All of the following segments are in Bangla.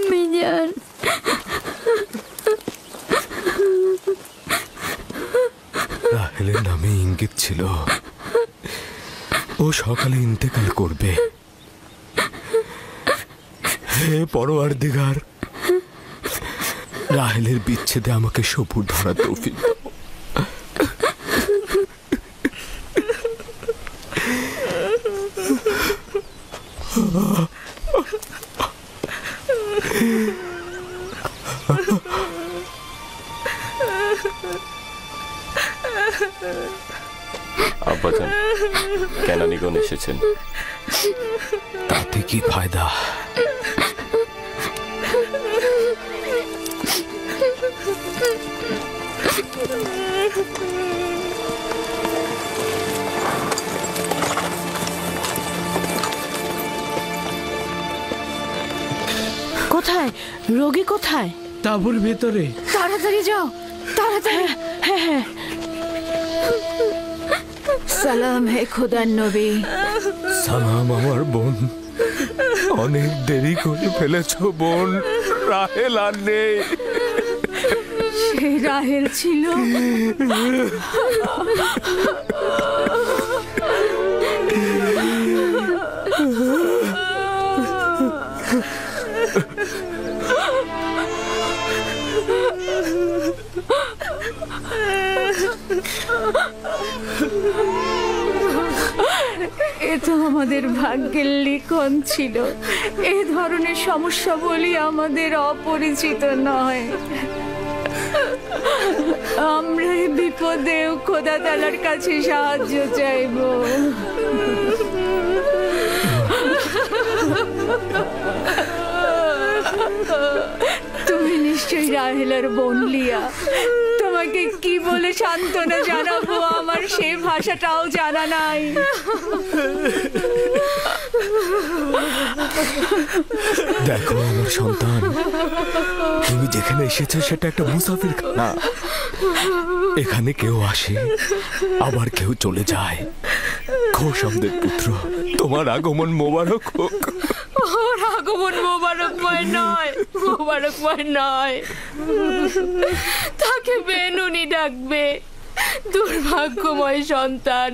মিজান, রাহেলের নামে ইঙ্গিত ছিল ও সকালে ইন্তেকাল করবে। হে পরওয়ারদিগার, রাহেলের বিচ্ছেদে আমাকে সবুর ধরা তৌফিক দাও। আব্বাজান, কেনানিগণ এসেছেন। তাতে কি ফায়দা? কোথায় রোগী? কোথায়? তাঁবুর ভেতরে। তাড়াতাড়ি যাও, তাড়াতাড়ি। হ্যাঁ হ্যাঁ। সালাম হে খোদার নবী। সালাম আমার বোন। অনেক দেরি করে ফেলেছ বোন, রাহেল আর নেই। সে রাহেল ছিল। এ তো আমাদের ভাগ্যের লিখন ছিল। এ ধরনের সমস্যা বলি আমাদের অপরিচিত নয়। আমরা এই বিপদেও খোদা তাআলার কাছে সাহায্য চাইব। তুমি নিশ্চয়ই রাহেলার বোন লিয়া। তোমাকে কি বলে সান্ত্বনা জানাবো আমার সেই ভাষাটাও জানা নাই। দেখো আমার সন্তান, তুমি যেখানে এসেছো সেটা একটা মুসাফির খানা। এখানে কেউ আসে আবার কেউ চলে যায়। খোশামদের পুত্র, তোমার আগমন মোবারক হোক। ওর আগমন মোবারকময় নয়, মোবারকময় নয়। তাকে বেনুনি ডাকবে। দুর্ভাগ্যময় সন্তান,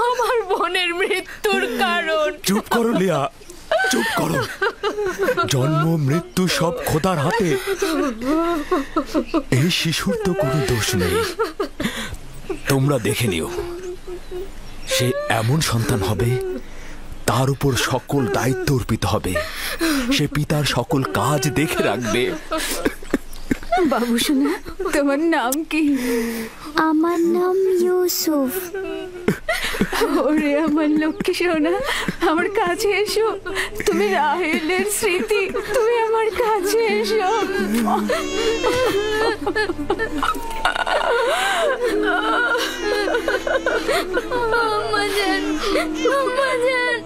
আমার বোনের মৃত্যুর কারণ। চুপ করো লিয়া, চুপ করো। জন্ম মৃত্যু সব খোদার হাতে। এই শিশুর তো কোনো দোষ নেই। তোমরা দেখে নিও, সে এমন সন্তান হবে তার উপর সকল দায়িত্ব অর্পিত হবে। সে পিতার সকল কাজ দেখে রাখবে। বাবু শোনা, তোমার নাম কি? আমার নাম ইউসুফ। ওরে আমার লক্ষ্মী সোনা, আমার কাছে এসো। তুমি রাহেলের স্মৃতি, তুমি আমার কাছে এসো। আমাজান, আমাজান,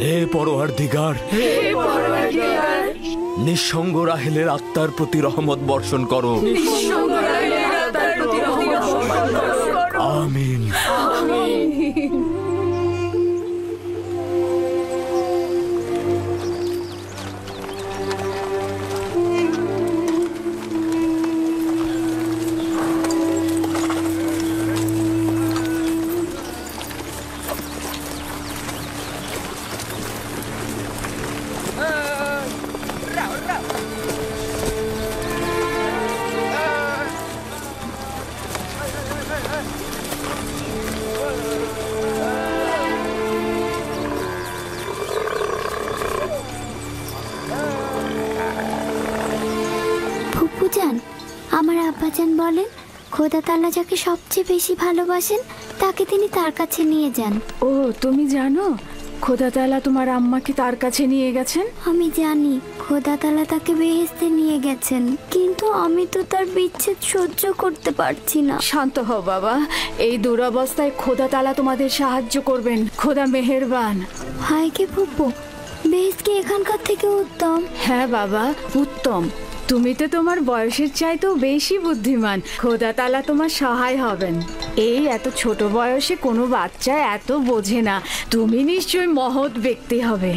হে পরওয়ারদিগার, নিঃসঙ্গ রাহেলের আত্মার প্রতি রহমত বর্ষণ করো। আমিন। আব্বাজান, আমার আব্বাজান বলেন খোদা তাআলা যাকে সবচেয়ে বেশি ভালোবাসেন তাকে তিনি তার কাছে নিয়ে যান। ও, তুমি জানো খোদা তাআলা তোমার আম্মাকে তার কাছে নিয়ে গেছেন? আমি জানি খোদা তাআলা তাকে বেহেশতে নিয়ে গেছেন, কিন্তু আমি তো তার বিচ্ছেদ সহ্য করতে পারছি না। শান্ত হও বাবা, এই দুরবস্থায় খোদা তাআলা তোমাদের সাহায্য করবেন। খোদা মেহেরবান। হায় কে ফুপু, বেহেশত কি এখানকার থেকে উত্তম? হ্যাঁ বাবা, উত্তম। তুমি তো তোমার বয়সের চাইতেও বেশি বুদ্ধিমান। খোদা তাআলা তোমার সহায় হবেন। এই এত ছোট বয়সে কোনো বাচ্চা এত বোঝে না। তুমি নিশ্চয়ই মহৎ ব্যক্তি হবে।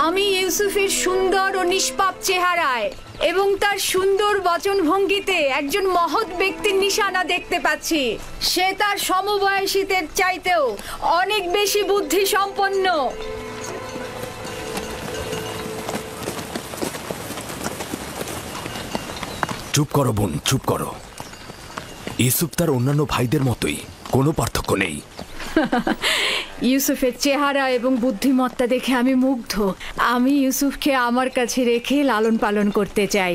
আমি ইউসুফের সুন্দর ও নিষ্পাপ চেহারায় এবং তার সুন্দর বচনভঙ্গিতে একজন মহৎ ব্যক্তির নিশানা দেখতে পাচ্ছি। সে তার সমবয়সীদের চাইতেও অনেক বেশি বুদ্ধি সম্পন্ন। চুপ করো বোন, চুপ করো। ইউসুফ তার অন্যান্য ভাইদের মতোই, কোনো পার্থক্য নেই। ইউসুফের চেহারা এবং বুদ্ধিমত্তা দেখে আমি মুগ্ধ। আমি ইউসুফকে আমার কাছে রেখে লালন পালন করতে চাই।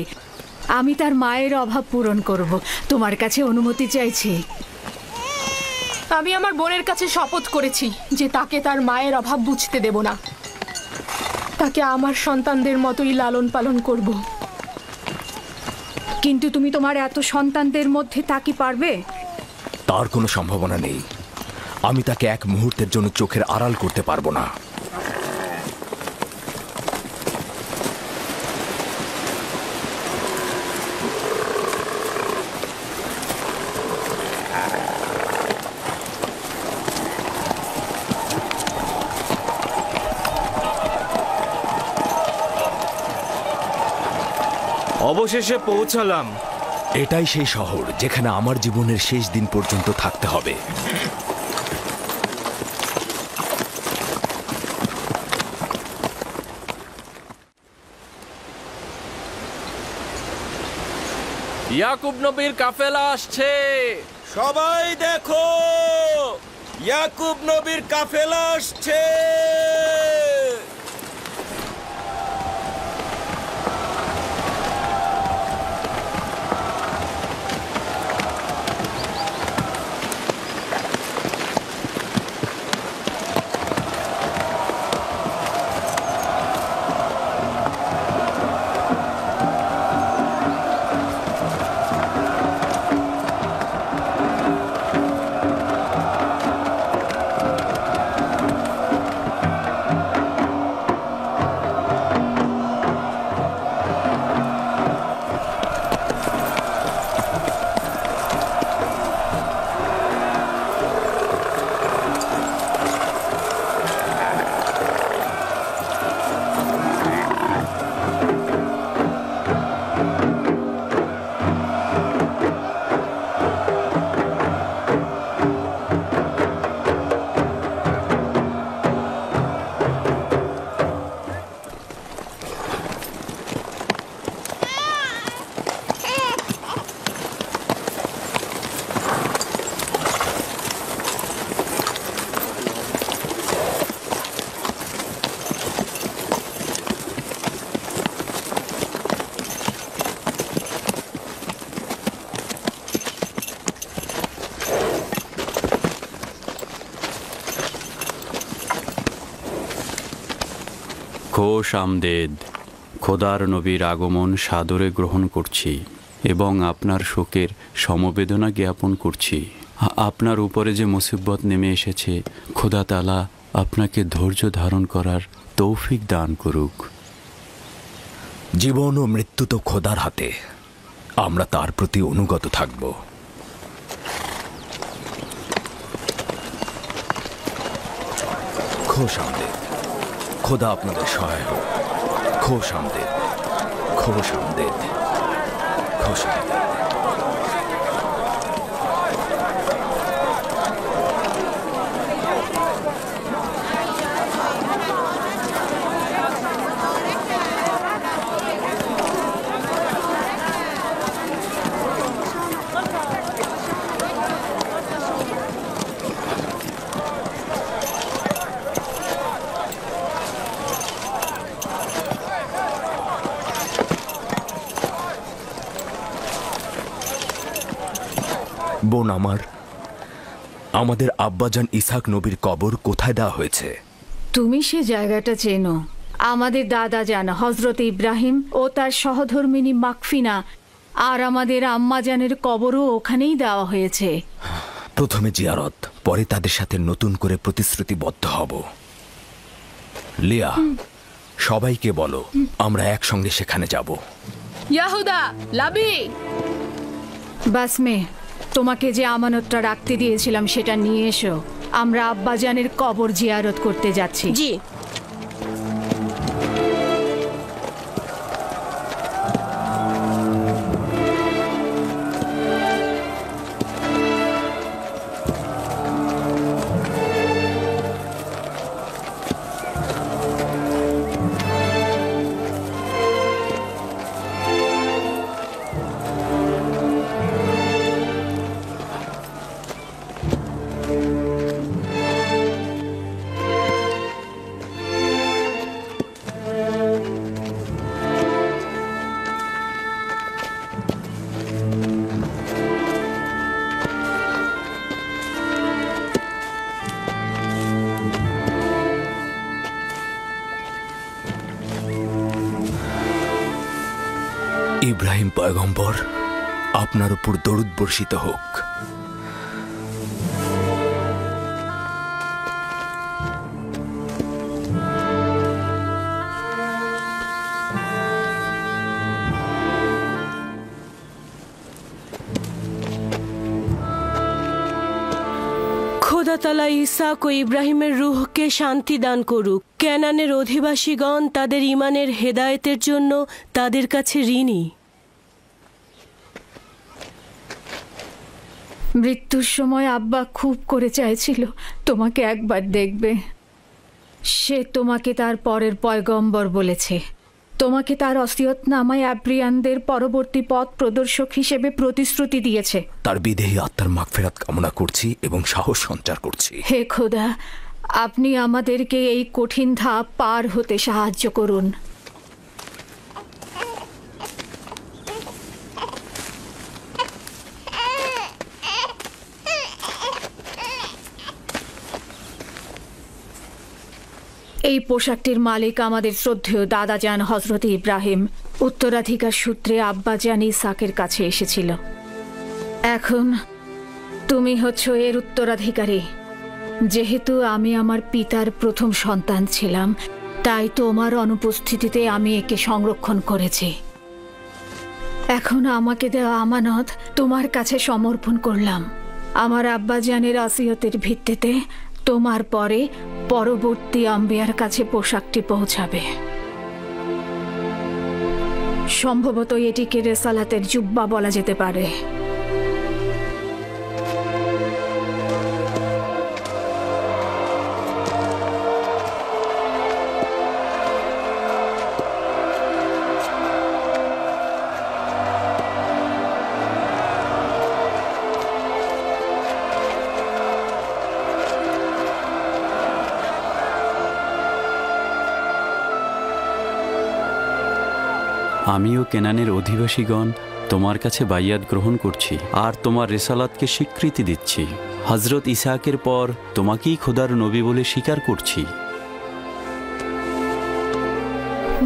আমি তার মায়ের অভাব পূরণ করব। তোমার কাছে অনুমতি চাইছি। আমি আমার বোনের কাছে শপথ করেছি যে তাকে তার মায়ের অভাব বুঝতে দেব না। তাকে আমার সন্তানদের মতোই লালন পালন করব। কিন্তু তুমি তোমার এত সন্তানদের মধ্যে তা কি পারবে? তার কোনো সম্ভাবনা নেই। আমি তাকে এক মুহূর্তের জন্য চোখের আড়াল করতে পারবো না। অবশেষে পৌঁছালাম। এটাই সেই শহর যেখানে আমার জীবনের শেষ দিন পর্যন্ত থাকতে হবে। ইয়াকুব নবীর কাফেলা আসছে। সবাই দেখো, ইয়াকুব নবীর কাফেলা আসছে। খোশ আমদেদ। খোদার নবীর আগমন সাদরে গ্রহণ করছি এবং আপনার শোকের সমবেদনা জ্ঞাপন করছি। আপনার উপরে যে মুসিবত নেমে এসেছে, খোদা তাআলা আপনাকে ধৈর্য ধারণ করার তৌফিক দান করুক। জীবন ও মৃত্যু তো খোদার হাতে, আমরা তার প্রতি অনুগত থাকব। খোশ আমদেদ। খোদা আপনাদের সহায় হোক। খোশ আমদেদ, খোশ আমদেদ, খোশ আমদেদ। বোন আমার, আমাদের আব্বাজান ইসহাক নবীর কবর কোথায় দেওয়া হয়েছে? তুমি সে জায়গাটা চেনো। আমাদের দাদা জান হজরত ইব্রাহিম ও তার সহধর্মিনী মাকফিনা আর আমাদের আম্মাজানের কবরও ওখানেই দেওয়া হয়েছে। প্রথমে জিয়ারত, পরে তাদের সাথে নতুন করে প্রতিশ্রুতিবদ্ধ হব। লিয়া, সবাইকে বলো আমরা একসঙ্গে সেখানে যাব। ইয়াহুদা, লাবি, বাসমে, তোমাকে যে আমানতটা রাখতে দিয়েছিলাম সেটা নিয়ে এসো। আমরা আব্বাজানের কবর জিয়ারত করতে যাচ্ছি। জি। ইব্রাহিম পয়গম্বর, আপনার উপর দরুদ বর্ষিত হোক। খোদা তাআলা ইসহাক ও ইব্রাহিমের রূহকে শান্তি দান করুক। কেনানের অধিবাসীগণ তাদের ঈমানের হেদায়েতের জন্য তাদের কাছে ঋণী। মৃত্যুর সময় আব্বা খুব করে চাইছিল তোমাকে একবার দেখবে। সে তোমাকে তার পরের পয়গম্বর বলেছে। তোমাকে তার ওসিয়তনামায় আব্রিয়ানদের পরবর্তী পথ প্রদর্শক হিসেবে প্রতিশ্রুতি দিয়েছে। তার বিদেহী আত্মার মাগফিরাত কামনা করছি এবং সাহস সঞ্চার করছি। হে খোদা, আপনি আমাদেরকে এই কঠিন ধাপ পার হতে সাহায্য করুন। এই পোশাকটির মালিক আমাদের শ্রদ্ধেয় দাদাজান হজরত ইব্রাহিম। উত্তরাধিকার সূত্রে আব্বাজান ইসহাকের কাছে এসেছিল। এখন তুমি হচ্ছ এর উত্তরাধিকারী। যেহেতু আমি আমার পিতার প্রথম সন্তান ছিলাম, তাই তোমার অনুপস্থিতিতে আমি একে সংরক্ষণ করেছি। এখন আমাকে দেওয়া আমানত তোমার কাছে সমর্পণ করলাম। আমার আব্বাজানের ওসিয়তের ভিত্তিতে তোমার পরে পরবর্তী আম্বিয়ার কাছে পোশাকটি পৌঁছাবে। সম্ভবত এটিকে রেসালাতের জুব্বা বলা যেতে পারে। আমিও কেনানের অধিবাসীগণ তোমার কাছে বাইয়াত গ্রহণ করছি আর তোমার রেসালাতকে স্বীকৃতি দিচ্ছি। হজরত ইসহাকের পর তোমাকেই খোদার নবী বলে স্বীকার করছি।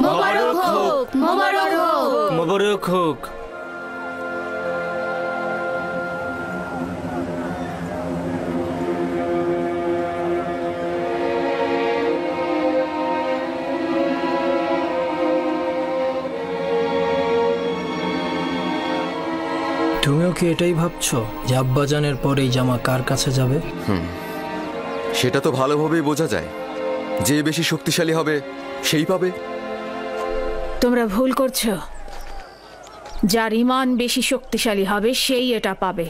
মোবারক হোক, মোবারক হোক, মোবারক হোক। তুমিও কি এটাই ভাবছো যে আব্বাজানের পর এই জামা কার কাছে যাবে? সেটা তো ভালোভাবেই বোঝা যায়। যে বেশি শক্তিশালী হবে সেই পাবে। তোমরা ভুল করছো। যার ঈমান বেশি শক্তিশালী হবে সেই এটা পাবে।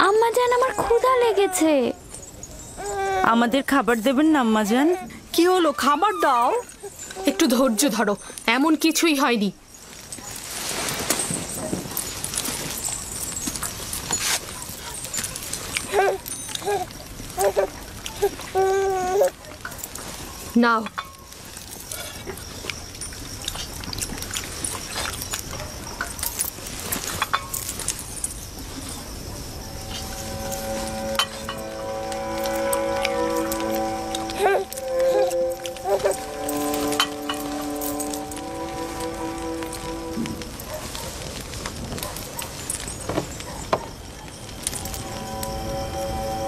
আম্মাজান, আমার ক্ষুধা লেগেছে। আমাদের খাবার দেবেন না আম্মাজান? কি হলো, খাবার দাও। একটু ধৈর্য ধরো, এমন কিছুই হয়নি। নাও।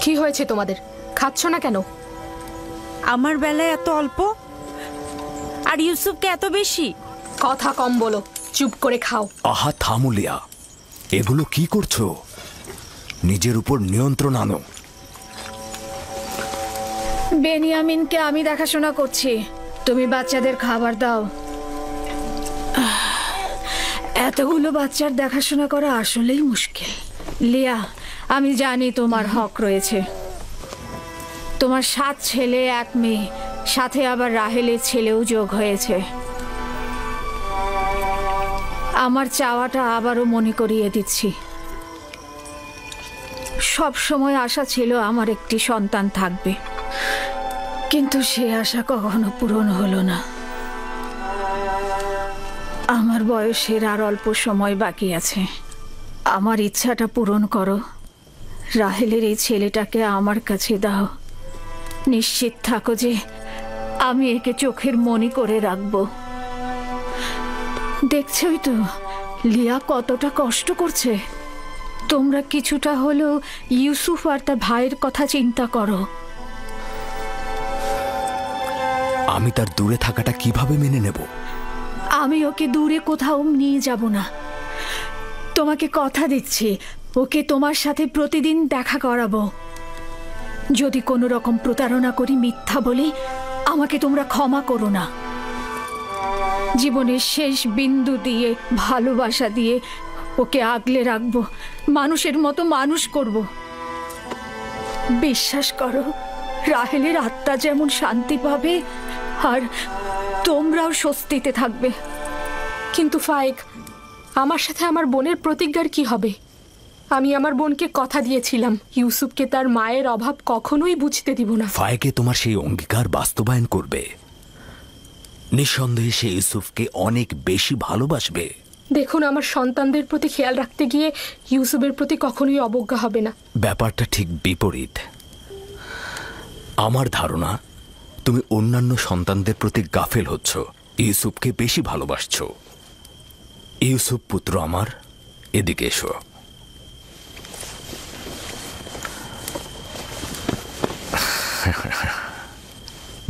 কি হয়েছে তোমাদের? খাচ্ছ না কেন? আমার বেলায় এত অল্প, আর ইউসুফকে এত বেশি। কথা কম বলো, চুপ করে খাও। আহা থামো লিয়া, এগুলো কি করছো? নিজের উপর নিয়ন্ত্রণ আনো। বেনিয়ামিনকে আমি দেখাশোনা করছি, তুমি বাচ্চাদের খাবার দাও। এতগুলো বাচ্চার দেখাশোনা করা আসলেই মুশকিল। লিয়া, আমি জানি তোমার হক রয়েছে। তোমার 7 ছেলে 1 মেয়ে, সাথে আবার রাহেলের ছেলেও যোগ হয়েছে। আমার চাওয়াটা আবারও মনে করিয়ে দিচ্ছি। সব সময় আশা ছিল আমার একটি সন্তান থাকবে, কিন্তু সে আশা কখনো পূরণ হলো না। আমার বয়সের আর অল্প সময় বাকি আছে। আমার ইচ্ছাটা পূরণ করো। রাহেলের এই ছেলেটাকে আমার কাছে দাও। নিশ্চিত থাকো যে আমি একে চোখের মনি করে রাখবো। দেখছই তো লিয়া কতটা কষ্ট করছে। তোমরা কিছুটা হলেও ইউসুফ আর তার ভাইয়ের কথা চিন্তা করো। আমি তার দূরে থাকাটা কিভাবে মেনে নেব? আমি ওকে দূরে কোথাও নিয়ে যাব না। তোমাকে কথা দিচ্ছি, ওকে তোমার সাথে প্রতিদিন দেখা করাবো। যদি কোনো রকম প্রতারণা করি, মিথ্যা বলি, আমাকে তোমরা ক্ষমা করো না। জীবনের শেষ বিন্দু দিয়ে, ভালোবাসা দিয়ে ওকে আগলে রাখবো, মানুষের মতো মানুষ করব। বিশ্বাস করো, রাহেলের আত্মা যেমন শান্তি পাবে, আর তোমরাও স্বস্তিতে থাকবে। কিন্তু ফায়েক, আমার সাথে আমার বোনের প্রতিজ্ঞার কি হবে? আমি আমার বোনকে কথা দিয়েছিলাম ইউসুফকে তার মায়ের অভাব কখনোই বুঝতে দিব না। ফায়েকে তোমার সেই অঙ্গীকার বাস্তবায়ন করবে। নিঃসন্দেহে সে ইউসুফকে অনেক বেশি ভালোবাসবে। দেখুন, আমার সন্তানদের প্রতি খেয়াল রাখতে গিয়ে ইউসুফের প্রতি কখনোই অবজ্ঞা হবে না। ব্যাপারটা ঠিক বিপরীত। আমার ধারণা তুমি অন্যান্য সন্তানদের প্রতি গাফেল হচ্ছ, ইউসুফকে বেশি ভালোবাসছ। ইউসুফ পুত্র আমার, এদিকে এসো।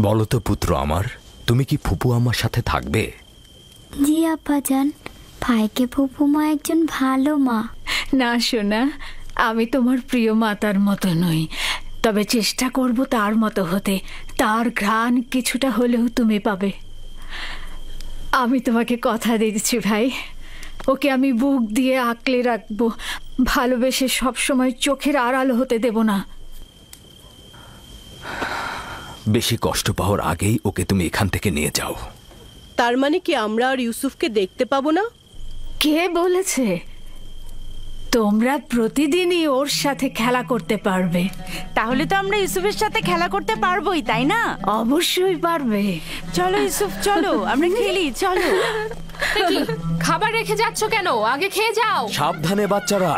বলো তো পুত্র আমার, তুমি কি ফুপু আমার সাথে থাকবে? জি আব্বাজান, ভাইকে ফুপুমা একজন ভালো মা। না সোনা, আমি তোমার প্রিয় মাতার মতো নই, তবে চেষ্টা করব তার মতো হতে। তার ঘ্রাণ কিছুটা হলেও তুমি পাবে। আমি তোমাকে কথা দিচ্ছি ভাই, ওকে আমি বুক দিয়ে আঁকলে রাখবো, ভালোবেসে সবসময় চোখের আড়াল হতে দেব না। বেশি কষ্ট পাওয়ার আগেই ওকে তুমি এখান থেকে নিয়ে যাও। তার মানে কি আমরা আর ইউসুফকে দেখতে পাবো না? কে বলেছে? তোমরা প্রতিদিনই ওর সাথে খেলা করতে পারবে। তাহলে তো আমরা ইউসুফের সাথে খেলা করতে পারবোই, তাই না? অবশ্যই পারবে। চলো ইউসুফ, চলো আমরা খেলি, চলো। কি খাবার রেখে যাচ্ছ কেন? আগে খেয়ে যাও। সাবধানে বাচ্চারা।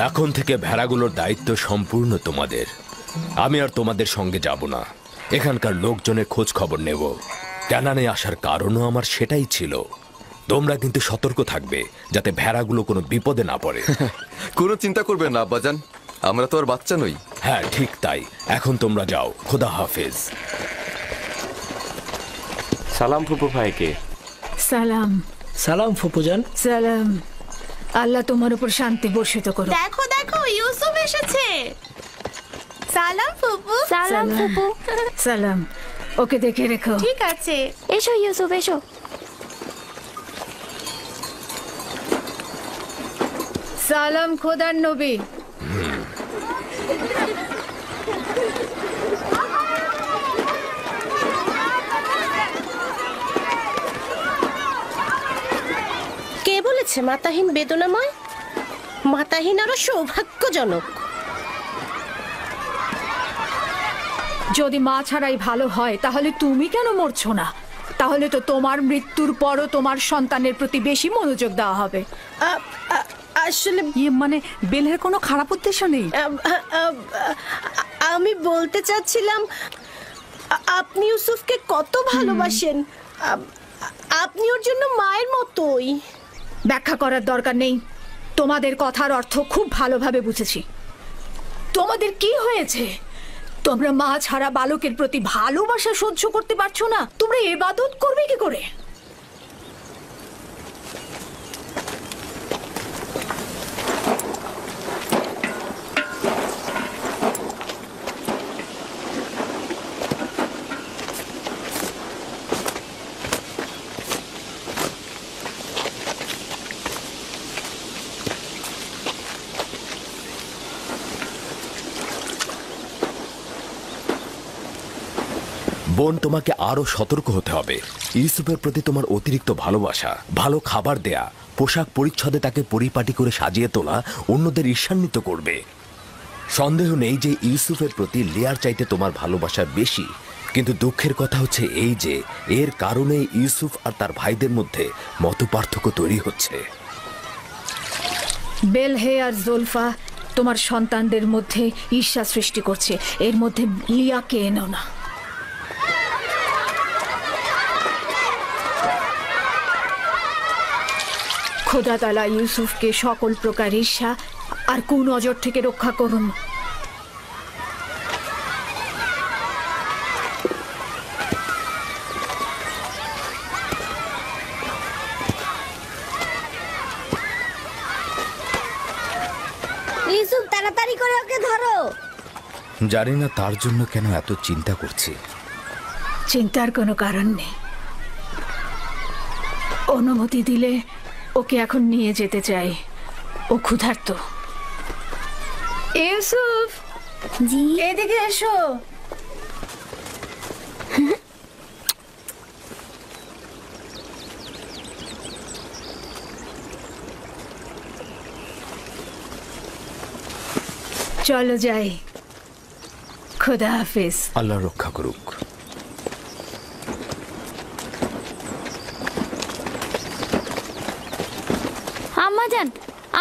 এখন থেকে ভেড়াগুলোর দায়িত্ব সম্পূর্ণ তোমাদের। আমি আর তোমাদের সঙ্গে যাব না, এখানকার লোকজনের খোঁজ খবর নেব। ক্যানানে আসার কারণও আমার সেটাই ছিল। তোমরা কিন্তু সতর্ক থাকবে যাতে ভেড়াগুলো কোনো বিপদে না পড়ে। কোনো চিন্তা করবেন না আব্বাজান, আমরা তো আর বাচ্চা নই। হ্যাঁ ঠিক তাই। এখন তোমরা যাও, খোদা হাফেজ। সালাম ফুপু ভাইকে। সালাম। সালাম ফুপুজান। সালাম। আল্লাহ তোমার উপর শান্তি বর্ষিত করো। দেখো দেখো, ইউসুফ এসেছে। সালাম ফুপু। সালাম ফুপু। সালাম। ওকে দেখে রেখো। ঠিক আছে। এসো ইউসুফ, এসো। সালাম খোদার নবী। কে বলেছে মাতাহীন বেদনাময়? মাতাহীন আরো সৌভাগ্যজনক। যদি মা ছাড়াই ভালো হয় তাহলে তুমি কেন মরছো না? তাহলে তো তোমার মৃত্যুর পরও তোমার সন্তানের প্রতি বেশি মনোযোগ দেওয়া হবে। আসলে মানে বেলের কোনো খারাপ উদ্দেশ্য নেই। আমি বলতে চাচ্ছিলাম, আপনি ইউসুফকে কত ভালোবাসেন। আপনি ওর জন্য মায়ের মতোই। ব্যাখ্যা করার দরকার নেই। তোমাদের কথার অর্থ খুব ভালোভাবে বুঝেছি। তোমাদের কি হয়েছে? তোমরা মা ছাড়া বালকের প্রতি ভালোবাসা সহ্য করতে পারছো না? তোমরা ইবাদত করবে কি করে? বোন, তোমাকে আরো সতর্ক হতে হবে। ইউসুফের প্রতি তোমার অতিরিক্ত ভালোবাসা, ভালো খাবার দেয়া, পোশাক পরিচ্ছদে তাকে পরিপাটি করে সাজিয়ে তোলা অন্যদের ঈর্ষান্বিত করবে। সন্দেহ নেই যে ইউসুফের প্রতি লিয়ার চাইতে তোমার ভালোবাসা বেশি। কিন্তু দুঃখের কথা হচ্ছে এই যে এর কারণে ইউসুফ আর তার ভাইদের মধ্যে মতপার্থক্য তৈরি হচ্ছে। বেলহে আর জোলফা তোমার সন্তানদের মধ্যে ঈর্ষা সৃষ্টি করছে। এর মধ্যে লিয়াকে এনো না। খোদা তাআলা ইউসুফকে সকল প্রকার ঈর্ষা আর কুনজর থেকে রক্ষা করুন। ইউসুফ, তাড়াতাড়ি করে ওকে ধরো। জানি না তার জন্য কেন এত চিন্তা করছি। চিন্তার কোনো কারণ নেই। অনুমতি দিলে ওকে এখন নিয়ে যেতে চাই। ও ক্ষুধার্ত। ইউসুফ, জি, এদিকে এসো। চলো যাই। খোদা হাফেজ। আল্লাহ রক্ষা করুক।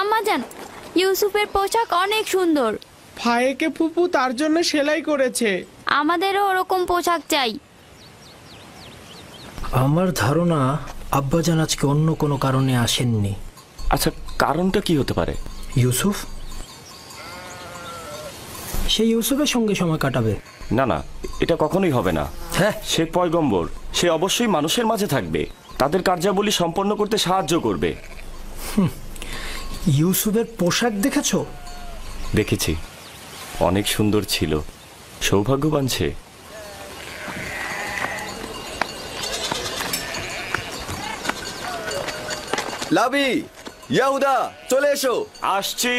আম্মাজান, ইউসুফের পোশাক অনেক সুন্দর। ভাইকে ফুপু তার জন্য সেলাই করেছে। আমাদেরও ওরকম পোশাক চাই। আমার ধারণা আব্বাজান আজকে অন্য কোনো কারণে আসেননি। আচ্ছা, কারণটা কি হতে পারে? ইউসুফ? সে ইউসুফের সঙ্গে সময় কাটাবে? না না, এটা কখনোই হবে না। হ্যাঁ, সে পয়গম্বর, সে অবশ্যই মানুষের মাঝে থাকবে, তাদের কার্যাবলী সম্পন্ন করতে সাহায্য করবে। ইউসুফের পোশাক দেখেছো? দেখেছি, অনেক সুন্দর ছিল। সৌভাগ্যবান সে। লাবি, ইয়াহুদা, চলে এসো। আসছি।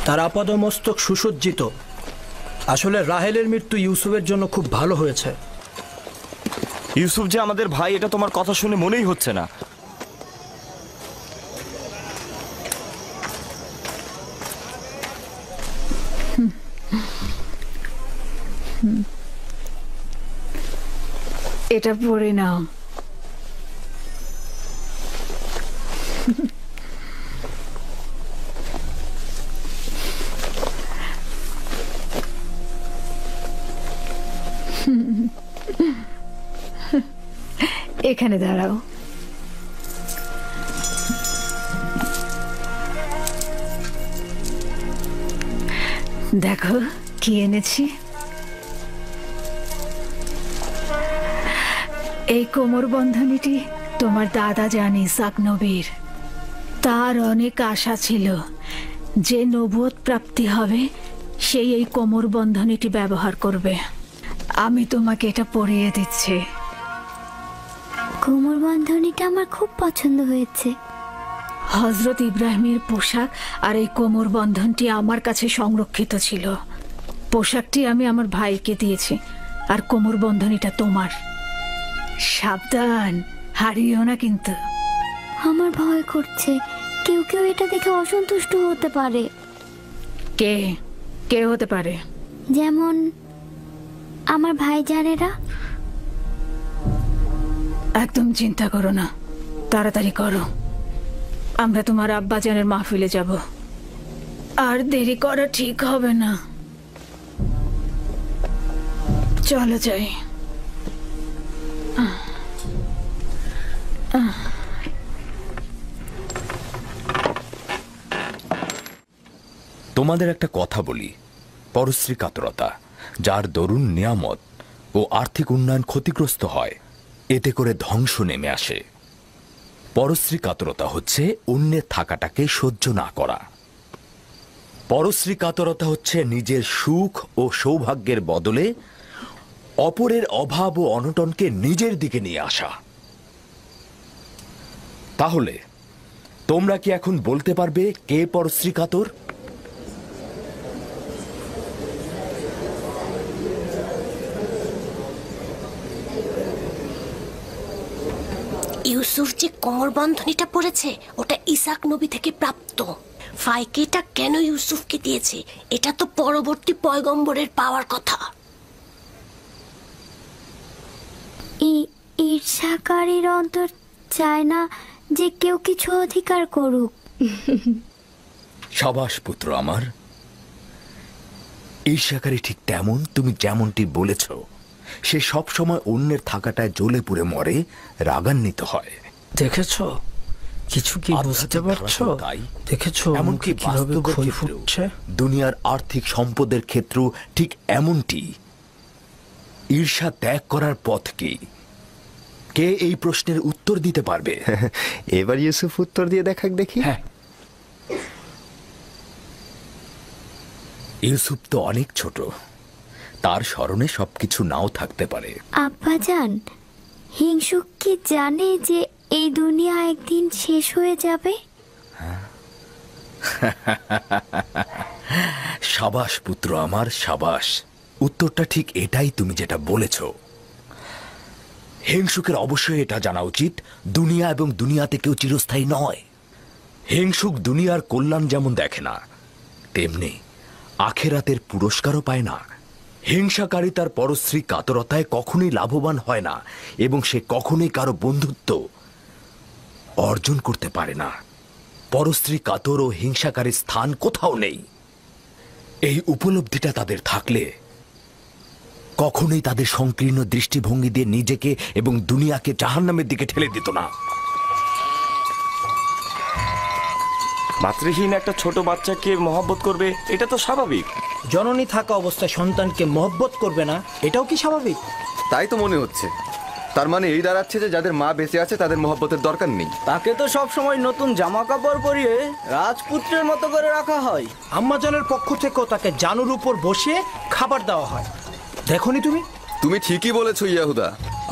তার আপাদমস্তক সুসজ্জিত। আসলে রাহেলের মৃত্যু ইউসুফের জন্য খুব ভালো হয়েছে। ইউসুফ যে আমাদের ভাই, এটা তোমার কথা শুনে মনেই হচ্ছে না। এটা পড়ে নাও। এখানে দাঁড়াও। দেখো কি এনেছি। এই কোমর বন্ধনীটি তোমার দাদা জান ইসাক নবীর। তার অনেক আশা ছিল যে নবুয়ত প্রাপ্তি হবে সেই এই কোমর বন্ধনীটি ব্যবহার করবে। আমি তোমাকে এটা পরিয়ে দিচ্ছি। কোমর বন্ধনীটা আমার খুব পছন্দ হয়েছে। হযরত ইব্রাহিমের পোশাক আর এই কোমর বন্ধনটি আমার কাছে সংরক্ষিত ছিল। পোশাকটি আমি আমার ভাইকে দিয়েছি, আর কোমর বন্ধনীটা তোমার। সাবধান, হারিও না কিন্তু। আমার ভয় করছে, কেউ কেউ এটা দেখে অসন্তুষ্ট হতে পারে। কে কে হতে পারে? যেমন আমার ভাইজানেরা। একদম চিন্তা করো না, তাড়াতাড়ি করো। আমরা তোমার আব্বাজানের মাহফিলে যাব, আর দেরি করা ঠিক হবে না। চলো যাই। তোমাদের একটা কথা বলি, পরশ্রী কাতরতা, যার দরুন নিয়ামত ও আর্থিক উন্নয়ন ক্ষতিগ্রস্ত হয়, এতে করে ধ্বংস নেমে আসে। পরশ্রী কাতরতা হচ্ছে অন্যের থাকাটাকে সহ্য না করা। পরশ্রী কাতরতা হচ্ছে নিজের সুখ ও সৌভাগ্যের বদলে অপরের অভাব ও অনটনকে নিজের দিকে নিয়ে আসা। তাহলে তোমরা কি এখন বলতে পারবে কে পরশ্রী কাতর? ইউসুফ যে কোমর বন্ধনীটা পড়েছে ওটা ইসাক নবী থেকে প্রাপ্ত। ফাইকে এটা কেন ইউসুফকে দিয়েছে? এটা তো পরবর্তী পয়গম্বরের পাওয়ার কথা। ঈর্ষাকারীর অন্তর চায় না যে কেউ কিছু অধিকার করুক। সাবাস পুত্র আমার। ঈর্ষাকারী ঠিক তেমন, তুমি যেমনটি বলেছ, সে সব সময় অন্যের থাকাটায় জ্বলে পুড়ে মরে, রাগান্বিত হয়। দেখেছো কিছু কি বুঝতে পারছো? দেখেছো এমনকি কিভাবে ক্ষয় ফুটছে? দুনিয়ার আর্থিক সম্পদের ক্ষেত্রেও ঠিক এমনটি। ঈর্ষা ত্যাগ করার পথ কি? কে এই প্রশ্নের উত্তর দিতে পারবে? এবার ইউসুফ উত্তর দিয়ে দেখাক দেখি। হ্যাঁ, ইউসুফ তো অনেক ছোট, তার স্মরণে সবকিছু নাও থাকতে পারে। আব্বাজান, হিংসুক কি জানে যে এই দুনিয়া একদিন শেষ হয়ে যাবে? সাবাস পুত্র আমার, সাবাস। উত্তরটা ঠিক এটাই, তুমি যেটা বলেছ। হিংসুকের অবশ্যই এটা জানা উচিত, দুনিয়া এবং দুনিয়াতে কেউ চিরস্থায়ী নয়। হিংসুক দুনিয়ার কল্যাণ যেমন দেখে না, তেমনি আখেরাতের পুরস্কারও পায় না। হিংসাকারী তার পরশ্রী কাতরতায় কখনোই লাভবান হয় না, এবং সে কখনোই কারো বন্ধুত্ব অর্জন করতে পারে না। পরশ্রী কাতর ও হিংসাকারীর স্থান কোথাও নেই। এই উপলব্ধিটা তাদের থাকলে কখনোই তাদের সংকীর্ণ দৃষ্টিভঙ্গি দিয়ে নিজেকে এবং দুনিয়াকে জাহান্নামের দিকে ঠেলে দিত না। মাতৃহীন একটা ছোট বাচ্চাকে মহব্বত করবে, এটা তো স্বাভাবিক। জননী থাকা অবস্থায় সন্তানকে মহব্বত করবে না, এটাও কি স্বাভাবিক? তাই তো মনে হচ্ছে। তার মানে এই দাঁড়াচ্ছে যে যাদের মা বেঁচে আছে তাদের মহব্বতের দরকার নেই। তাকে তো সব সময় নতুন জামা কাপড় পরিয়ে রাজপুত্রের মতো করে রাখা হয়। আম্মাজানের পক্ষ থেকেও তাকে জানুর উপর বসিয়ে খাবার দেওয়া হয়। দেখোনি তুমি? তুমি ঠিকই বলেছো ইয়াহুদা।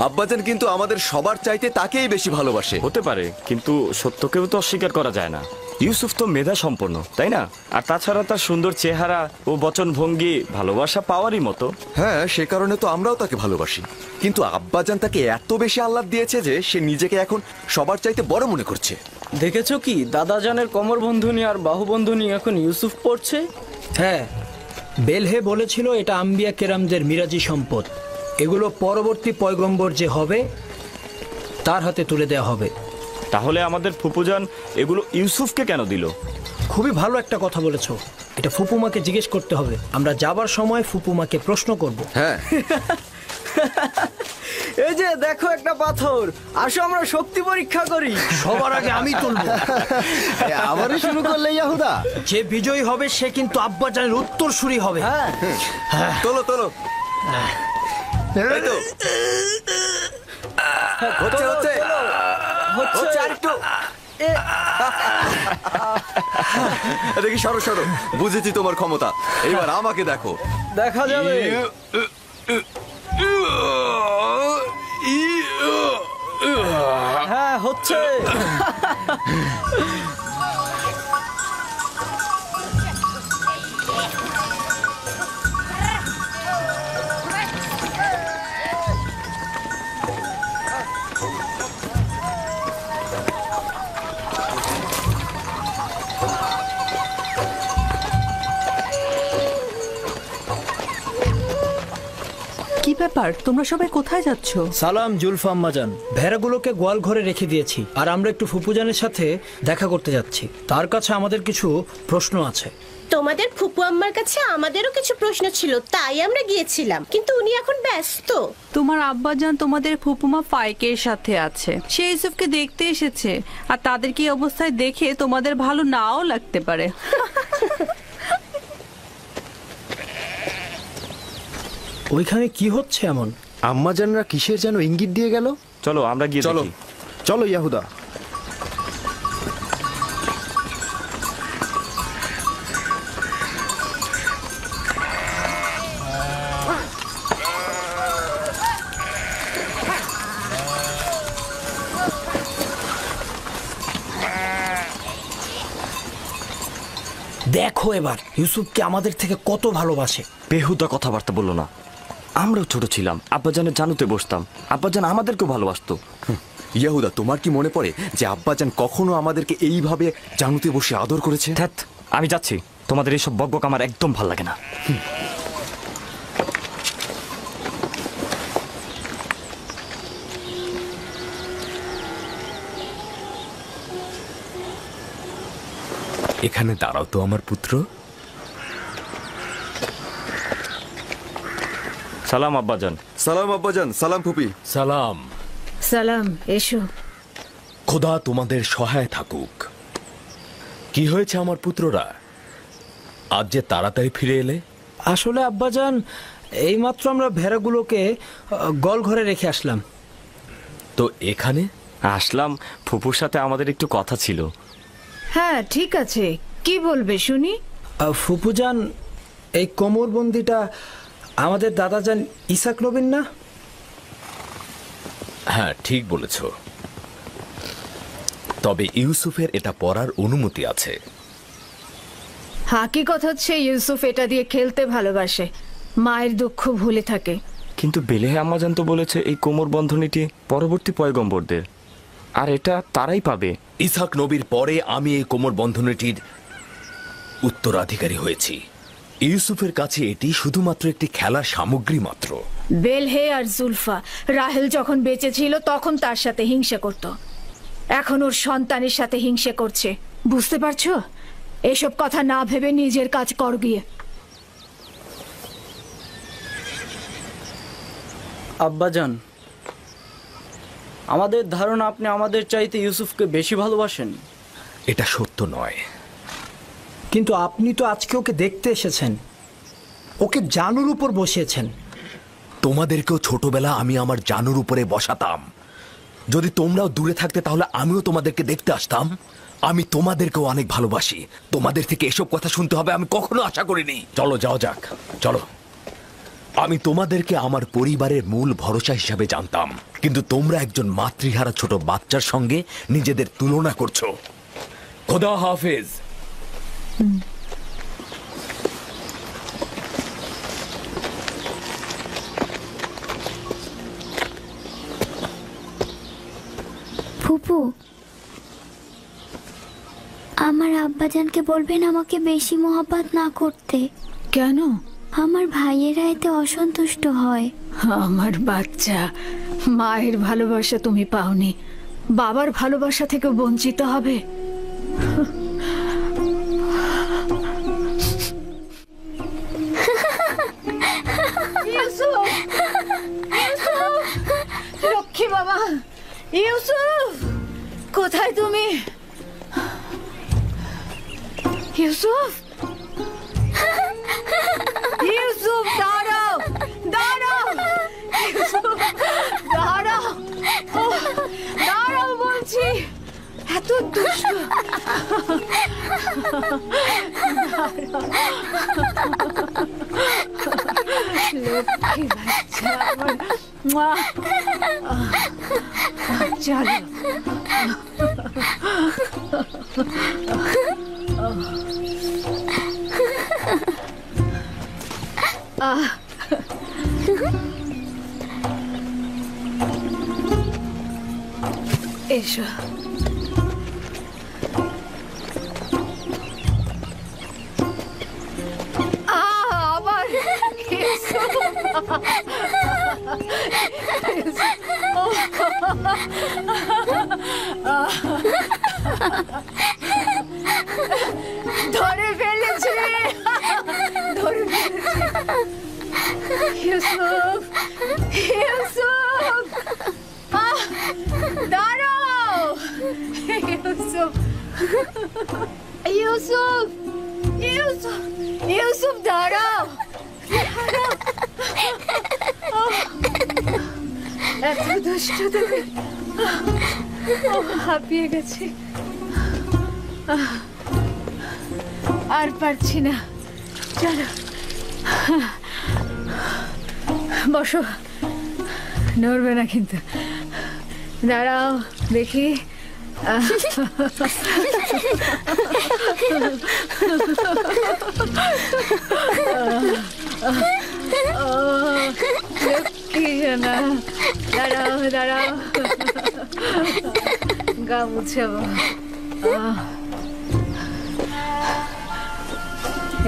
আব্বাজান কিন্তু আমাদের সবার চাইতে তাকেই বেশি ভালোবাসে। হতে পারে, কিন্তু সত্যকেও তো অস্বীকার করা যায় না। ইউসুফ তো মেধা সম্পন্ন, তাই না? আর তাছাড়া তার সুন্দর চেহারা ও বচন ভঙ্গি ভালোবাসা পাওয়ারই মতো। হ্যাঁ, সে কারণে তো আমরাও তাকে ভালোবাসি। কিন্তু আব্বাজান তাকে এত বেশি আহ্লাদ দিয়েছে যে সে নিজেকে এখন সবার চাইতে বড় মনে করছে। দেখেছো কি, দাদাজানের কোমর বন্ধনী আর বাহু বন্ধনী এখন ইউসুফ পড়ছে। হ্যাঁ, বেলহে বলেছিল এটা আম্বিয়া কেরামদের মিরাজি সম্পদ। এগুলো পরবর্তী পয়গম্বর যে হবে তার হাতে তুলে দেওয়া হবে। তাহলে আমাদের ফুপুজান এগুলো ইউসুফকে কেন দিল? খুবই ভালো একটা কথা বলেছো। এটা ফুপুমাকে জিজ্ঞেস করতে হবে। আমরা যাবার সময় ফুপুমাকে প্রশ্ন করব। হ্যাঁ। এই যে দেখো একটা পাথর, আসো আমরা শক্তি পরীক্ষা করি। সবার আগে আমি তুলবো। আবারও শুরু করলে ইয়াহুদা? যে বিজয়ী হবে সে কিন্তু আব্বাজানের উত্তরসূরি হবে। হ্যাঁ, তোলো তোলো। এই তো। হচ্ছে হচ্ছে হচ্ছে আরেকটু। দেখি, সরো সরো। বুঝেছি তোমার ক্ষমতা, এবার আমাকে দেখো। দেখা যাবে। হ্যাঁ, হচ্ছে। কি ব্যাপার, তোমরা সবাই কোথায় যাচ্ছ? সালাম জুলফা আম্মাজান। ভেড়াগুলোকে গোয়াল ঘরে রেখে দিয়েছি, আর আমরা একটু ফুপুজানের সাথে দেখা করতে যাচ্ছি। তার কাছে আমাদের কিছু প্রশ্ন আছে। তোমাদের ফুপু আম্মার কাছে আমাদেরও কিছু প্রশ্ন ছিল, তাই আমরা গিয়েছিলাম, কিন্তু উনি এখন ব্যস্ত। তোমার আব্বাজান তোমাদের ফুপুমা ফাইকের সাথে আছে। সে ইউসুফকে দেখতে এসেছে, আর তাদের কি অবস্থায় দেখে তোমাদের ভালো নাও লাগতে পারে। ওইখানে কি হচ্ছে এমন? আম্মাজানরা কিসের যেন ইঙ্গিত দিয়ে গেল। চলো আমরা গিয়ে চলো দেখি। চলো ইয়াহুদা। দেখো এবার ইউসুফকে আমাদের থেকে কত ভালোবাসে। বেহুদা কথাবার্তা বললো না। আমরাও ছোট ছিলাম, আব্বাজানের জানুতে বসতাম, আব্বাজান আমাদেরকেও ভালোবাসতো। ইয়াহুদা, তোমার কি মনে পড়ে যে আব্বাজান কখনো আমাদেরকে এইভাবে জানুতে বসে আদর করেছে? ধ্যাৎ, আমি যাচ্ছি। তোমাদের এইসব বকবক আমার একদম ভাল লাগে না। এখানে দাঁড়াও তো আমার পুত্র। সালাম আব্বাজান। সালাম আব্বাজান। সালাম ফুপি। সালাম। সালাম, এসো। খোদা তোমাদের সহায় থাকুক। কি হয়েছে আমার পুত্ররা, আজ যে তাড়াতাড়ি ফিরে এলে? আসলে আব্বাজান, এইমাত্র আমরা ভেড়াগুলোকে গোয়াল ঘরে রেখে আসলাম। তো এখানে আসলাম, ফুপুর সাথে আমাদের একটু কথা ছিল। হ্যাঁ, ঠিক আছে, কি বলবে শুনি। ফুপুজান, এই কোমরবন্দিটা আমাদের দাদাজান ইসাক নবীন না? হ্যাঁ, ঠিক বলেছ। তবে ইউসুফের এটা পরার অনুমতি আছে। হাকিকত হচ্ছে ইউসুফ এটা দিয়ে খেলতে ভালোবাসে, মায়ের দুঃখ ভুলে থাকে। কিন্তু বেলেহে আম্মাজান তো বলেছে এই কোমর বন্ধনীটি পরবর্তী পয়গম্বরদের, আর এটা তারাই পাবে। ইসাক নবীর পরে আমি এই কোমর বন্ধনীটির উত্তরাধিকারী হয়েছি। ইউসুফের কাছে এটি শুধুমাত্র একটি খেলার সামগ্রী মাত্র। বেলহে আর জুলফা রাহেল যখন বেঁচে ছিল তখন তার সাথে হিংসা করত, এখন ওর সন্তানের সাথে হিংসা করছে। বুঝতে পারছো? এসব কথা না ভেবে নিজের কাজ কর গিয়ে। আব্বাজান, আমাদের ধারণা আপনি আমাদের চাইতে ইউসুফকে বেশি ভালোবাসেন। এটা সত্য নয়। কিন্তু আপনি তো আজকে ওকে দেখতে এসেছেন, ওকে জানুর উপর বসিয়েছেন। তোমাদেরকেও ছোটবেলা আমি আমার জানুর উপরে বসাতাম। যদি তোমরাও দূরে থাকতে তাহলে আমিও তোমাদেরকে দেখতে আসতাম। আমি তোমাদেরকেও অনেক ভালোবাসি। তোমাদের থেকে এসব কথা শুনতে হবে আমি কখনো আশা করিনি। চলো যাও যাক, চলো। আমি তোমাদেরকে আমার পরিবারের মূল ভরসা হিসাবে জানতাম, কিন্তু তোমরা একজন মাতৃহারা ছোট বাচ্চার সঙ্গে নিজেদের তুলনা করছো। খোদা হাফেজ। ফুপু, আমার আব্বাজানকে বলবেন আমাকে বেশি মোহাব্বত না করতে। কেন? আমার ভাইয়েরা এতে অসন্তুষ্ট হয়। আমার বাচ্চা, মায়ের ভালোবাসা তুমি পাওনি, বাবার ভালোবাসা থেকে বঞ্চিত হবে। লক্ষ্মী বাবা, ইউসুফ কোথায় তুমি? ইউসুফ, ইউসুফ দাঁড়াও, দাঁড়াও, দাঁড়াও, দাঁড়াও বলছি। এত দুষ্ট। লক্ষ্মী বাচ্চা আমার। চলো। এসো। আবার ধরে ফেলেছে, ধরে ফেলেছে। ইউসুফ, ইউসুফ, দাঁড়াও। ইউসুফ, ইউসুফ, ইউসুফ, ইউসুফ দাঁড়াও, এত দুষ্ট তুমি। হাঁপিয়ে গেছে, আর পারছি না। চলো বসো, নড়বে না কিন্তু। দাঁড়াও দেখি। লক্ষ্মী জানা, দাঁড়াও, দাঁড়াও, গা মুছাবো।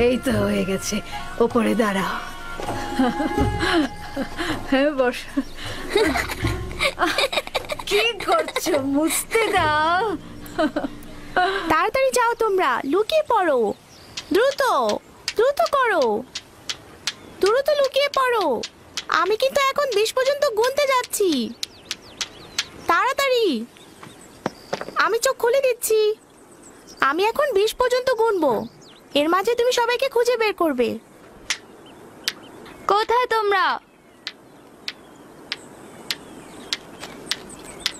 এই তো হয়ে গেছে, ওপরে দাঁড়াও। হ্যাঁ বস। কি করছো? মুছতে দাও। তাড়াতাড়ি যাও, তোমরা লুকিয়ে পড়ো। দ্রুত দ্রুত করো, দ্রুত লুকিয়ে পড়ো। আমি কিন্তু এখন 20 পর্যন্ত গুনতে যাচ্ছি। তাড়াতাড়ি, আমি চোখ খুলে দিচ্ছি। আমি এখন 20 পর্যন্ত গুনবো। এর মাঝে তুমি সবাইকে খুঁজে বের করবে। কোথায় তোমরা?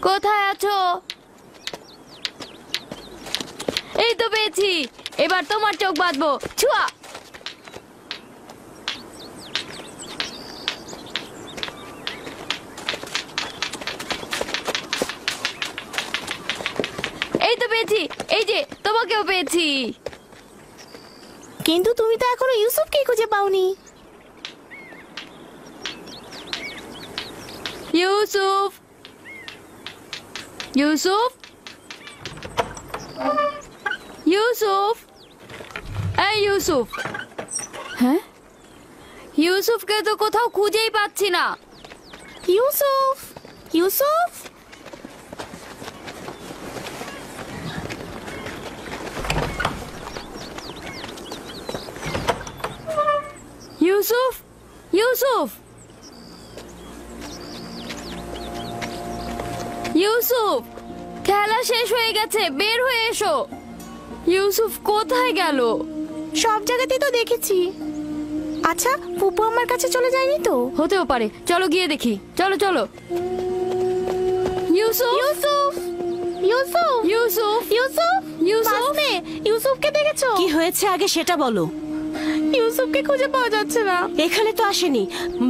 কোথায় আছো? এই তো পেয়েছি, এবার তোমার চোখ বাঁধবো। ছুয়া। এই তো পেয়েছি, এই যে তোমাকেও পেয়েছি। কিন্তু তুমি তো এখনো ইউসুফকে খুঁজে পাওনি। ইউসুফ, ইউসুফ, ইউসুফ, এই ইউসুফ। হ্যাঁ, ইউসুফকে তো কোথাও খুঁজেই পাচ্ছি না। ইউসুফ, ইউসুফ, ইউসুফ, ইউসুফ, ইউসুফ, খেলা শেষ হয়ে গেছে, বের হয়ে এসো। ইউসুফ কোথায় গেল? সব জায়গাতেই তো দেখেছি। আচ্ছা, ফুপু আমার কাছে চলে যায়নি তো? হতেও পারে, চলো গিয়ে দেখি। চলো চলো। ইউসুফ, ইউসুফ, ইউসুফ, ইউসুফ, ইউসুফ, ইউসুফ, বাসমে, ইউসুফকে দেখেছো? কি হয়েছে আগে সেটা বলো। ইউসুফকে খুঁজে পাওয়া যাচ্ছে না। এখানে তো আসেনি,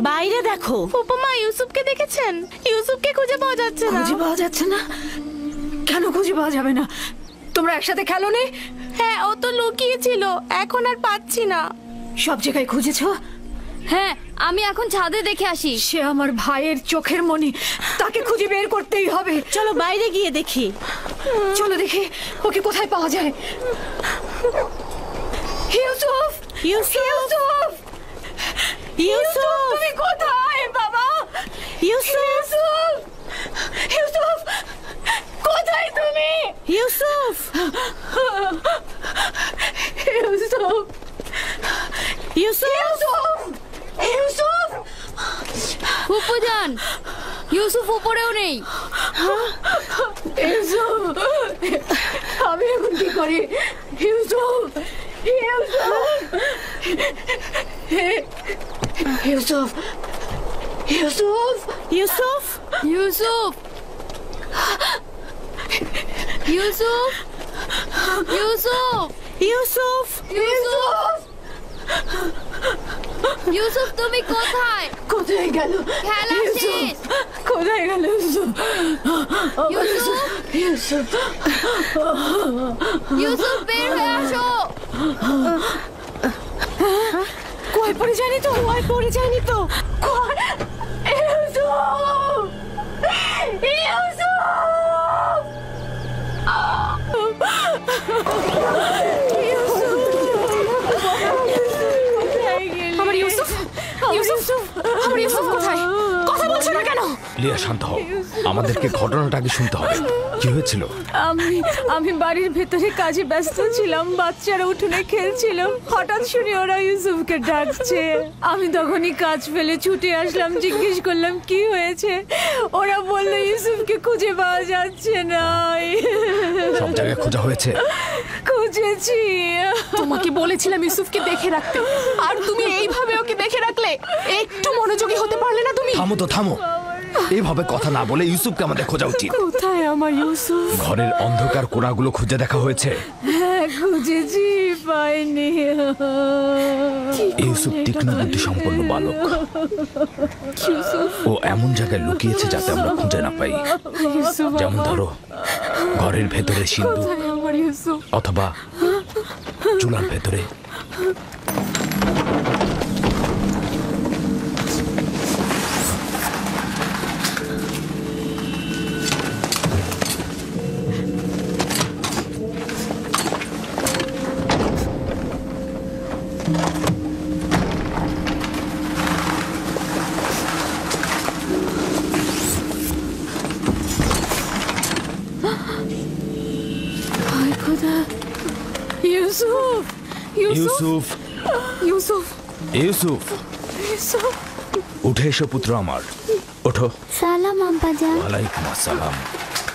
বাইরে দেখো। ফুপুমা, ইউসুফকে দেখেছেন? ইউসুফকে খুঁজে পাওয়া যাচ্ছে না। খুঁজে পাওয়া যাচ্ছে না? কেন খুঁজে পাওয়া যাবে না? তোমরা একসাথে খেলো নি? হ্যাঁ, ও তো লুকিয়ে ছিল, এখন আর পাচ্ছি না। সব জায়গায় খুঁজেছো? হ্যাঁ, আমি এখন ছাদে দেখে আসি। সে আমার ভাইয়ের চোখের মনি, তাকে খুঁজে বের করতেই হবে। চলো বাইরে গিয়ে দেখি। চলো দেখি ওকে কোথায় পাওয়া যায়। ইউসুফ, ইউসুফ, ইউসুফ, তুমি কোথায় বাবা? ইউসুফ, ইউসুফ, কোথায় তুমি? ইউসুফ, ইউসুফ, ইউসুফ, ইউসুফ, ফুপু যান, ইউসুফ উপরেও নেই। ইউসুফ, আমি এখন কি করি? ইউসুফ, ইউসুফ, ইউসুফ, ইউসুফ, ইউসুফ, ইউসুফ, ইউসুফ, ইউসুফ, ইউসুফ, ইউসুফ, তুমি কোথায়? কোথায় গেল? খেলা শেষ। কোথায় গেল ইউসুফ? ইউসুফ, ইউসুফ, ইউসুফ, বের হয়ে আসো। কোয়ায় পড়ে যায়নি তো? কোয়ায় পড়ে যায়নি তো? ইউসুফ, ইউসুফ, আমার ইউসুফ, ইউসুফ, আমার ইউসুফ কোথায়? কথা বলছো না কেন? লিয়া, শান্ত হও, আমাদেরকে ঘটনাটা আগে শুনতে হবে। কি হয়েছিল? আমি বাড়ির ভেতরে কাজে ব্যস্ত ছিলাম, বাচ্চারা উঠোনে খেলছিল, হঠাৎ শুনি ওরা ইউসুফকে ডাকছে। আমি তখনই কাজ ফেলে ছুটে আসলাম, জিজ্ঞেস করলাম কি হয়েছে। ওরা বললো ইউসুফকে খুঁজে পাওয়া যাচ্ছে না। সব জায়গায় খোঁজা হয়েছে? খুঁজেছি। তোমাকে বলেছিলাম ইউসুফকে দেখে রাখতে, আর তুমি এইভাবে ওকে দেখে রাখলে। একটু মনোযোগী হতে পারলে না তুমি? থামো তো, থামো। এইভাবে কথা না বলে ইউসুফকে আমাদের খোঁজা উচিত। কোথায় আমার ইউসুফ? ঘরের অন্ধকার কোণাগুলো খুঁজে দেখা হয়েছে? হ্যাঁ, খুঁজেছি, পাইনি। ইউসুফ তীক্ষ্ণ বুদ্ধি সম্পন্ন বালক। ও এমন জায়গায় লুকিয়েছে যাতে আমরা খুঁজে না পাই। যেমন ধরো ঘরের ভেতরে সিন্ধু, অথবা চুলার ভেতরে। ইউসুফ, ইউসুফ, ইউসুফ, ইউসুফ, ইউসুফ, উঠে এসো পুত্র আমার, ওঠো। সালাম আব্বাজান। ওয়ালাইকুম আসসালাম।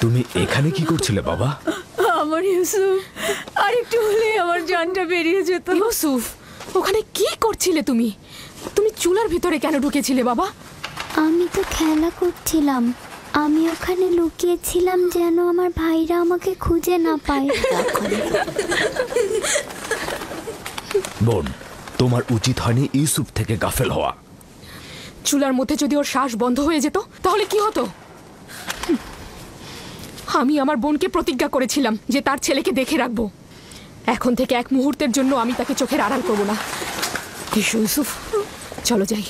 তুমি এখানে কি করছিলে বাবা? আমার ইউসুফ, আর একটু হলে আমার জানটা বেরিয়ে যেত। ইউসুফ, ওখানে কি করছিলে তুমি? তুমি চুলার ভিতরে কেন ঢুকেছিলে বাবা? আমি তো খেলা করছিলাম। আমি ওখানে লুকিয়েছিলাম যেন আমার ভাইরা আমাকে খুঁজে না পায়। বোন, তোমার উচিত হয়নি ইউসুফ থেকে গাফেল হওয়া। চুলার মধ্যে যদি ওর শ্বাস বন্ধ হয়ে যেত তাহলে কি হতো? আমি আমার বোনকে প্রতিজ্ঞা করেছিলাম যে তার ছেলেকে দেখে রাখবো। এখন থেকে এক মুহূর্তের জন্য আমি তাকে চোখের আড়াল করব না। ইউসুফ, চলো যাই।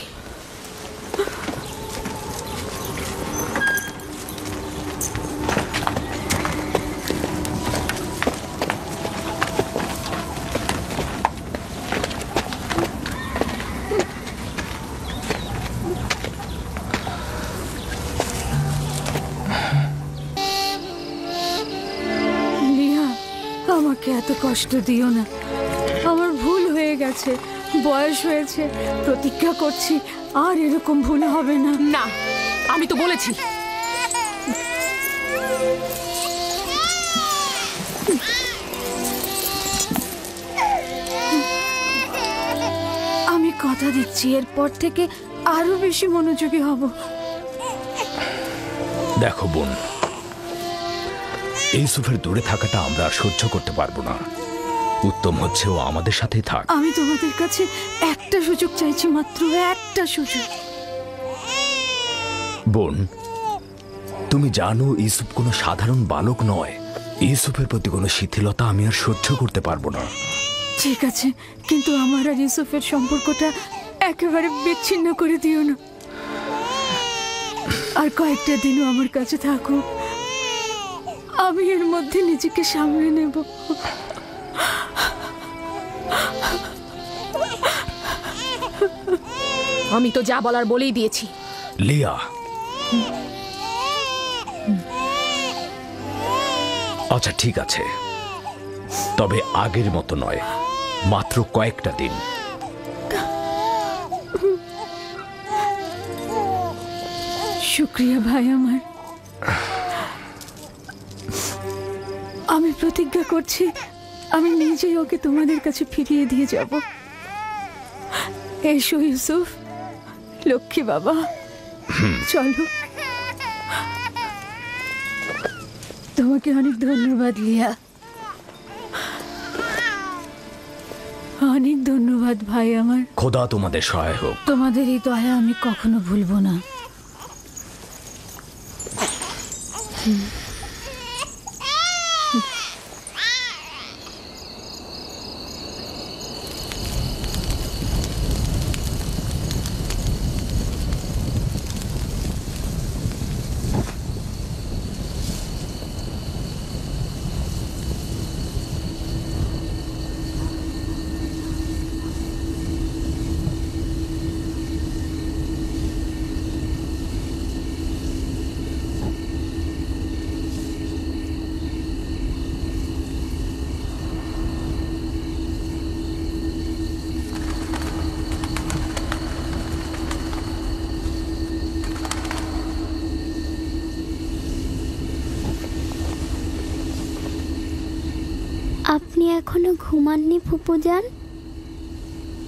আমাকে এত কষ্ট দিও না, আমার ভুল হয়ে গেছে, বয়স হয়েছে, প্রতিজ্ঞা করছি আর এরকম ভুল হবে না। না, আমি তো বলেছি কথা দিচ্ছি এরপর থেকে আরো বেশি মনোযোগী হব। দেখো বোন, ইউসুফের দূরে থাকাটা আমরা আর সহ্য করতে পারবো না। উত্তম হচ্ছে ও আমাদের সাথেই থাক। আমি তোমাদের কাছে একটা সুযোগ চাইছি, মাত্র একটা সুযোগ। বোন, তুমি জানো ইউসুফ কোনো সাধারণ বালক নয়। ইউসুফের প্রতি কোনো শিথিলতা আমি আর সহ্য করতে পারবো না। ঠিক আছে, কিন্তু আমার আর ইউসুফের সম্পর্কটা একেবারে বিচ্ছিন্ন করে দিও না। আর কয়েকটা দিনও আমার কাছে থাকো, আমি এর মধ্যে নিজেকে সামলে নেব। আমি তো যা বলার বলেই দিয়েছি। লিয়া, আচ্ছা ঠিক আছে, তবে আগের মতো নয়, মাত্র কয়েকটা দিন। শুক্রিয়া ভাই আমার। আমি প্রতিজ্ঞা করছি আমি নিজেই ওকে তোমাদের কাছে ফিরিয়ে দিয়ে যাব। এসো ইউসুফ, লক্ষ্মী বাবা, চলো। তোমাকে অনেক ধন্যবাদ লিয়া, অনেক ধন্যবাদ ভাই আমার। খোদা তোমাদের সহায় হোক। তোমাদের এই দয়া আমি কখনো ভুলবো না। আপনি এখনো ঘুমাননি ফুপুজান?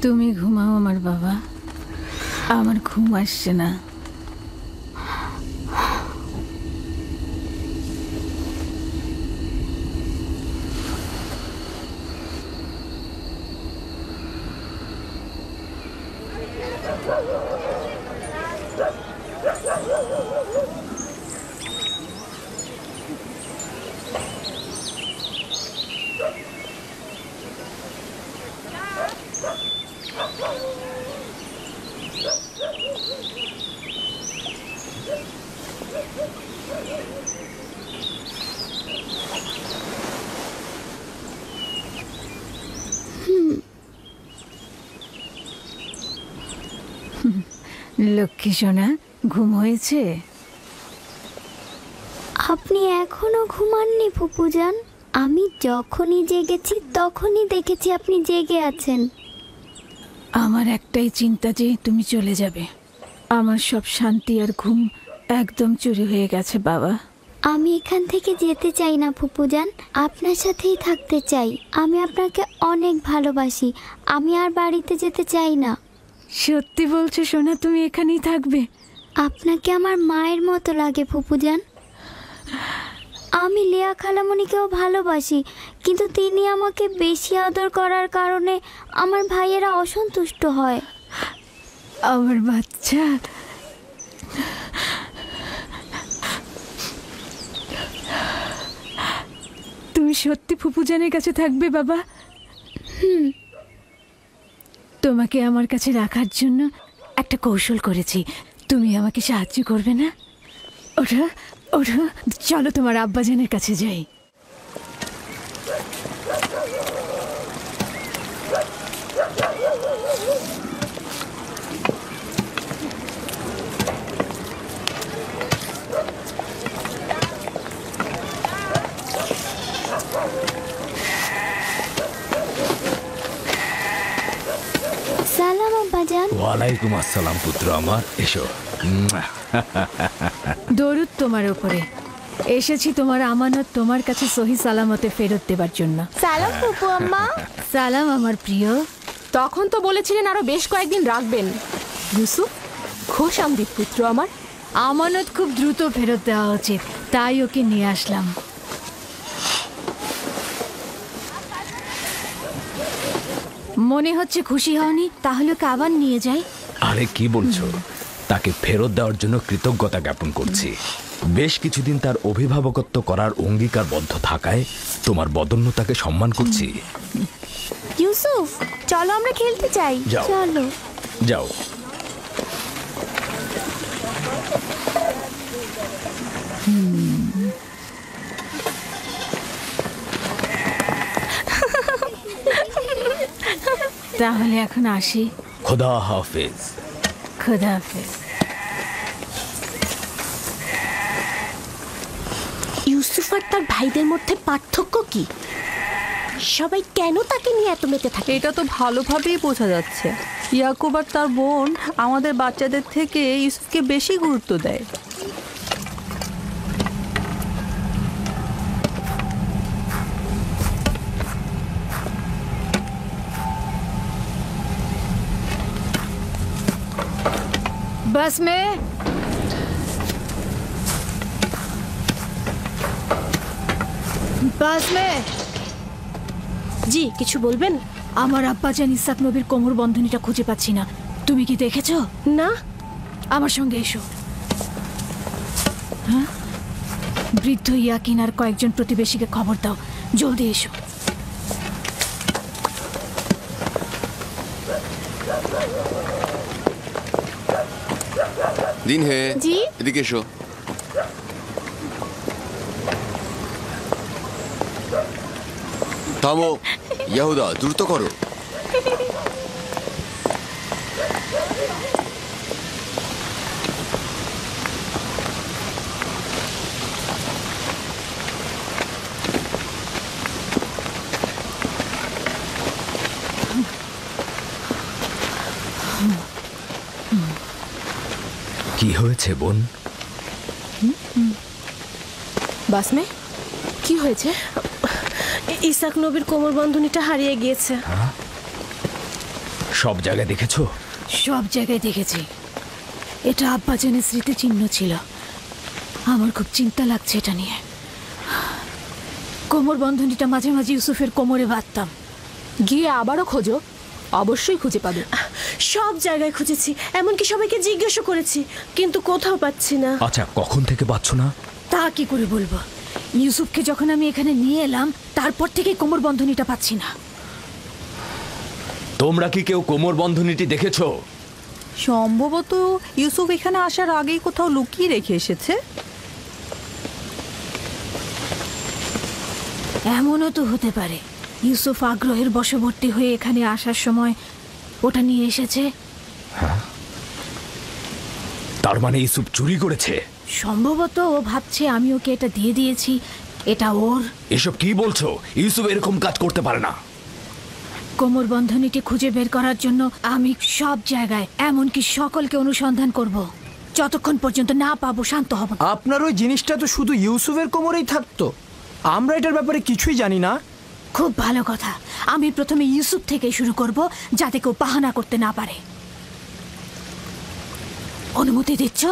তুমি ঘুমাও আমার বাবা, আমার ঘুম আসছে না। লক্ষ্মী সোনা, ঘুম হয়েছে? আপনি এখনো ঘুমাননি ফুপুজান? আমি যখনই জেগেছি তখনই দেখেছি আপনি জেগে আছেন। আমার একটাই চিন্তা যে তুমি চলে যাবে। আমার সব শান্তি আর ঘুম একদম চুরি হয়ে গেছে বাবা। আমি এখান থেকে যেতে চাই না ফুপুজান, আপনার সাথেই থাকতে চাই। আমি আপনাকে অনেক ভালোবাসি, আমি আর বাড়িতে যেতে চাই না। সত্যি বলছো সোনা, তুমি এখানেই থাকবে? আপনাকে আমার মায়ের মতো লাগে ফুপুজান। আমি লিয়া খালামণিকেও ভালোবাসি, কিন্তু তিনি আমাকে বেশি আদর করার কারণে আমার ভাইয়েরা অসন্তুষ্ট হয়। আমার বাচ্চা, তুমি সত্যি ফুপুজানের কাছে থাকবে বাবা? তোমাকে আমার কাছে রাখার জন্য একটা কৌশল করেছি, তুমি আমাকে সাহায্য করবে না? ওঠো ওঠো, চলো তোমার আব্বাজানের কাছে যাই। সালাম আব্বাজান। ওয়ালাইকুম আসসালাম পুত্র আমার, এসো। দরুদ তোমার উপরে। এসেছি তোমার আমানত তোমার কাছে সহি সালামতে ফেরত দেবার জন্য। সালাম ফুপু আম্মা। সালাম আমার প্রিয়। তখন তো বলেছিলেন আরো বেশ কয়েকদিন রাখবেন। ইউসুফ, খোশামদিদ পুত্র আমার। আমানত খুব দ্রুত ফেরত দেওয়া উচিত, তাই ওকে নিয়ে আসলাম। মনে হচ্ছে খুশি হওনি, তাহলে ওকে আবার নিয়ে যাই। আরে কি বলছো? তাকে ফেরত দেওয়ার জন্য কৃতজ্ঞতা জ্ঞাপন করছি। বেশ কিছুদিন তার অভিভাবকত্ব করার অঙ্গীকারবদ্ধ থাকায় তোমার বদন্যতাকে সম্মান করছি। ইউসুফ, চলো আমরা খেলতে চাই। যাও। চলো। যাও। তাহলে এখন আসি। খোদা হাফেজ। খোদা হাফেজ। ইউসুফ আর তার ভাইদের মধ্যে পার্থক্য কি? সবাই কেন তাকে নিয়ে এত মেতে থাকে? এটা তো ভালোভাবেই বোঝা যাচ্ছে। ইয়াকুব আর তার বোন আমাদের বাচ্চাদের থেকে ইউসুফকে বেশি গুরুত্ব দেয়। बस में জি, কিছু বলবেন? আমার আব্বাজান ইসাক নবীর কোমর বন্ধনীটা খুঁজে পাচ্ছি না। তুমি কি দেখেছো? না। আমার সঙ্গে এসো। হ্যাঁ, বৃদ্ধ ইয়াকিন আর কয়েকজন প্রতিবেশীকে খবর দাও, জলদি এসো। দিন হে জি, এদিকে এসো। থামো ইয়াহুদা, দ্রুত করো। কি হয়েছে বোন? বাসমে, কি হয়েছে? ইসাক নবীর কোমর বন্ধনীটা হারিয়ে গিয়েছে। সব জায়গায় দেখেছো? সব জায়গায় দেখেছি। এটা আব্বাজানের স্মৃতিচিহ্ন ছিল। আমার খুব চিন্তা লাগছে এটা নিয়ে। কোমর বন্ধনীটা মাঝে মাঝে ইউসুফের কোমরে বাঁধতাম। গিয়ে আবারও খোঁজো, অবশ্যই খুঁজে পাবে। সব জায়গায় খুঁজেছি, এমনকি সবাইকে জিজ্ঞাসা করেছি, কিন্তু কোথাও পাচ্ছি না। আচ্ছা, কখন থেকে পাচ্ছ না? তা কি করে বলবো? ইউসুফকে যখন আমি এখানে নিয়ে এলাম তারপর থেকে কোমর বন্ধনীটা পাচ্ছি না। তোমরা কি কেউ কোমর বন্ধনীটি দেখেছো? সম্ভবত ইউসুফ এখানে আসার আগেই কোথাও লুকিয়ে রেখে এসেছে। এমনও তো হতে পারে ইউসুফ আগ্রহের বশবর্তী হয়ে এখানে আসার সময় ওটা নিয়ে এসেছে। তার মানে ইউসুফ চুরি করেছে? সম্ভবত ও ভাবছে আমি ওকে এটা দিয়ে দিয়েছি, এটা ওর। এসব কি বলছো? ইউসুফ এরকম কাজ করতে পারে না। কোমর বন্ধনীটি খুঁজে বের করার জন্য আমি সব জায়গায়, এমনকি সকলকে অনুসন্ধান করব। যতক্ষণ পর্যন্ত না পাবো শান্ত হব। আপনার ওই জিনিসটা তো শুধু ইউসুফের কোমরেই থাকতো, আমরা এটার ব্যাপারে কিছুই জানি না। খুব ভালো কথা। আমি প্রথমে ইউসুফ থেকে শুরু করব, যাতে কেউ বাহানা করতে না পারে। অনুমতি দিচ্ছ?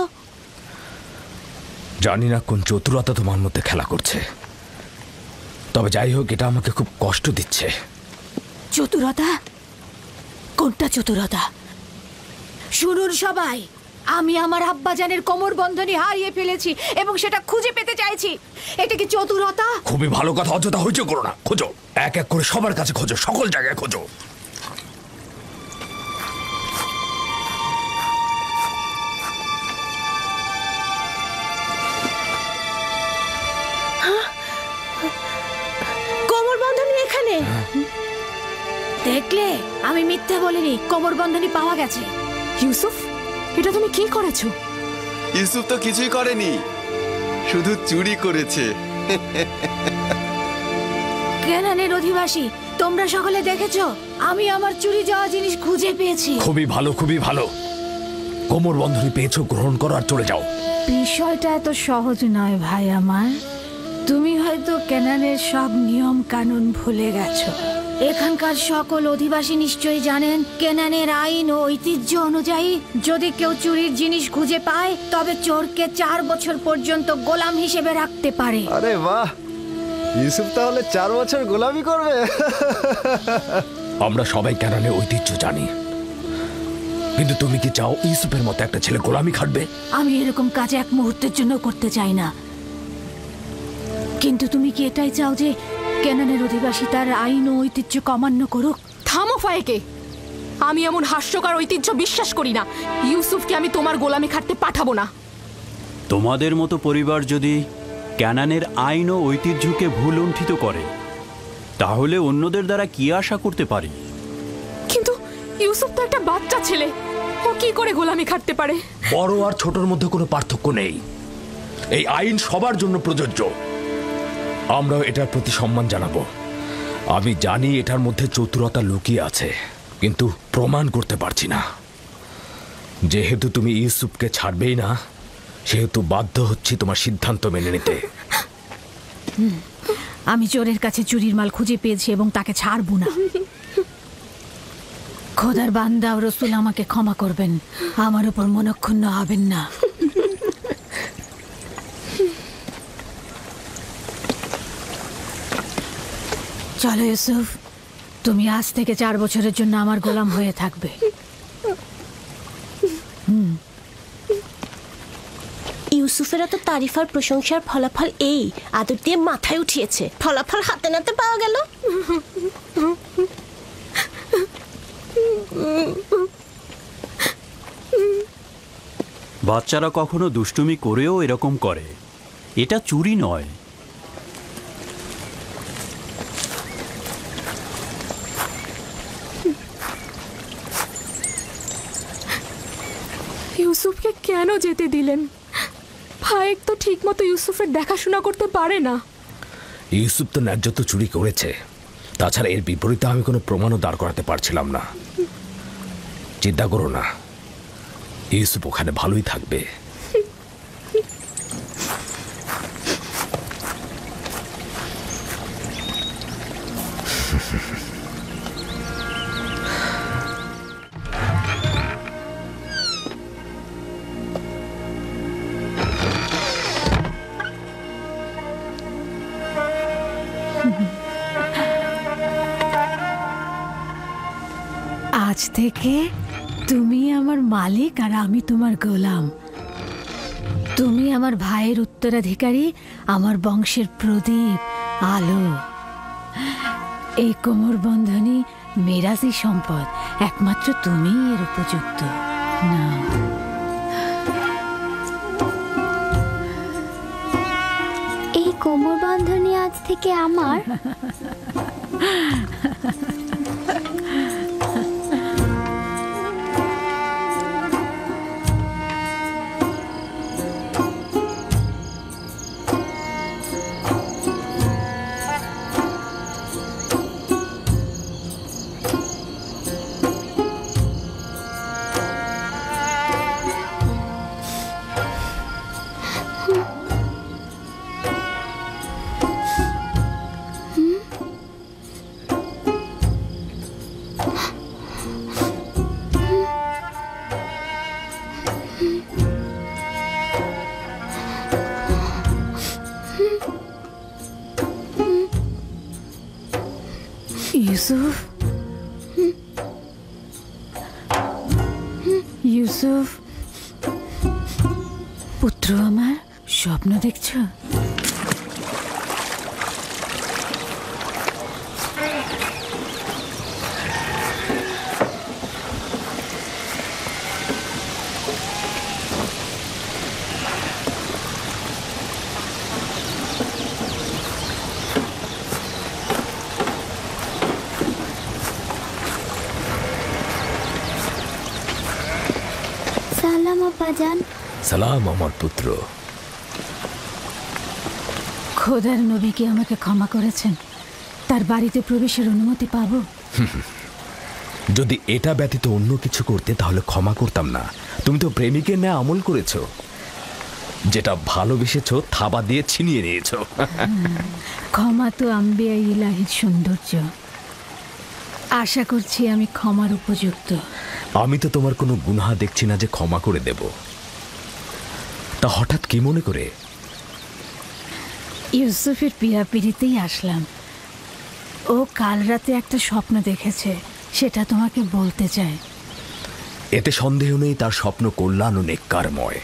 জানি না কোন চতুরতা তোমার মধ্যে খেলা করছে, তবে যাই হোক এটা আমাকে খুব কষ্ট দিচ্ছে। চতুরতা? কোনটা চতুরতা? শুনুন সবাই, আমি আমার আব্বাজানের কোমর বন্ধনী হারিয়ে ফেলেছি এবং সেটা খুঁজে পেতে চাইছি। এটা কি চতুরতা? খুবই ভালো কথা, অযথা হইচই করো না। খোঁজো, এক এক করে সবার কাছে খোঁজো, সকল জায়গায় খোঁজো। কোমর বন্ধনী এখানে। দেখলে, আমি মিথ্যে বলিনি, কোমর বন্ধনী পাওয়া গেছে। ইউসুফ, এটা তুমি কি করেছো? ইউসুফ তো কিছুই করেনি, শুধু চুরি করেছে। কেনানের অধিবাসী, তোমরা সকলে দেখেছো আমি আমার চুরি যাওয়া জিনিস খুঁজে পেয়েছি। খুবই ভালো, খুবই ভালো। কোমর বন্ধনী পেয়েছো, গ্রহণ করো আর চলে যাও। বিষয়টা এত সহজ নয় ভাই আমার। তুমি হয়তো কেনানের সব নিয়ম কানুন ভুলে গেছো। এখানকার সকল অধিবাসী নিশ্চয়ই জানেন কেনানের আইন ও ঐতিহ্য অনুযায়ী যদি কেউ চুরির জিনিস খুঁজে পায় তবে চোরকে 4 বছর পর্যন্ত গোলাম হিসেবে রাখতে পারে। আরে বাহ, ইউসুফ তাহলে 4 বছর গোলামি করবে। আমরা সবাই কেনানের ঐতিহ্য জানি, কিন্তু তুমি কি চাও ইউসুফের মতো একটা ছেলে গোলামি খাটবে? আমি এরকম কাজ এক মুহূর্তের জন্য করতে চাই না, কিন্তু তুমি কি এটাই চাও যে কেনানের অধিবাসী তার আইন ও ঐতিহ্য অমান্য করুক? থামো ফায়েকে, আমি এমন হাস্যকর ঐতিহ্য বিশ্বাস করি না। ইউসুফকে আমি তোমার গোলামি খাটতে পাঠাবো না। তোমাদের মতো পরিবার যদি ক্যানানের আইন ও ঐতিহ্যকে ভুলুণ্ঠিত করে তাহলে অন্যদের দ্বারা কি আশা করতে পারি? কিন্তু ইউসুফ তো একটা বাচ্চা ছেলে, ও কি করে গোলামি খাটতে পারে? বড় আর ছোটর মধ্যে কোনো পার্থক্য নেই। এই আইন সবার জন্য প্রযোজ্য। আমরাও এটার প্রতি সম্মান জানাবো। আমি জানি এটার মধ্যে চতুরতা লুকিয়ে আছে, কিন্তু প্রমাণ করতে পারছি না। যেহেতু তুমি ইউসুফকে ছাড়বেই না, সেহেতু বাধ্য হচ্ছি তোমার সিদ্ধান্ত মেনে নিতে। আমি চোরের কাছে চুরির মাল খুঁজে পেয়েছি এবং তাকে ছাড়বো না। খোদার বান্দা ও রসুল আমাকে ক্ষমা করবেন, আমার উপর মনক্ষুণ্ণ হবেন না। চলো ইউসুফ, তুমি আজ থেকে 4 বছরের জন্য আমার গোলাম হয়ে থাকবে। ইউসুফের এত তারিফ আর প্রশংসার ফলাফল এই আদর দিয়ে মাথায় উঠিয়েছে। ফলাফল হাতে নাতে পাওয়া গেল। বাচ্চারা কখনো দুষ্টুমি করেও এরকম করে, এটা চুরি নয়। ইউসুফকে কেন যেতে দিলেন? ফায়েক তো ঠিক মতো ইউসুফের দেখাশোনা করতে পারে না। ইউসুফ তো ন্যায্য তো চুরি করেছে, তাছাড়া এর বিপরীতে আমি কোনো প্রমাণও দাঁড় করাতে পারছিলাম না। চিন্তা করো না, ইউসুফ ওখানে ভালোই থাকবে। আজ থেকে তুমি আমার মালিক আর আমি তোমার গোলাম। তুমি আমার ভাইয়ের উত্তরাধিকারী, আমার বংশের প্রদীপ, আলো। এই কোমর বন্ধনী মেরাজি সম্পদ, একমাত্র তুমিই এর উপযুক্ত। না, এই কোমর বন্ধনী আজ থেকে আমার। ইউসুফ, ইউসুফ পুত্র আমার, স্বপ্ন দেখছো? সালাম আব্বাজান। সালাম আমার পুত্র। খোদার নবী কি আমাকে ক্ষমা করেছেন? তার বাড়িতে প্রবেশের অনুমতি পাবো? যদি এটা ব্যতীত অন্য কিছু করতে তাহলে ক্ষমা করতাম না। তুমি তো প্রেমিকের ন্যায় আমল করেছো, যেটা ভালোবেসেছো থাবা দিয়ে ছিনিয়ে নিয়েছো। ক্ষমা তো আম্বিয়া ইলাহির সৌন্দর্য। আশা করছি আমি ক্ষমার উপযুক্ত। আমি তো তোমার কোনো গুনাহ দেখছি না যে ক্ষমা করে দেব। তা হঠাৎ কি মনে করে? ইউসুফের পিড়িতেই আসলাম। ও কাল রাতে একটা স্বপ্ন দেখেছে, সেটা তোমাকে বলতে চাই। এতে সন্দেহ নেই তার স্বপ্ন কল্যাণ ও নেককারময়।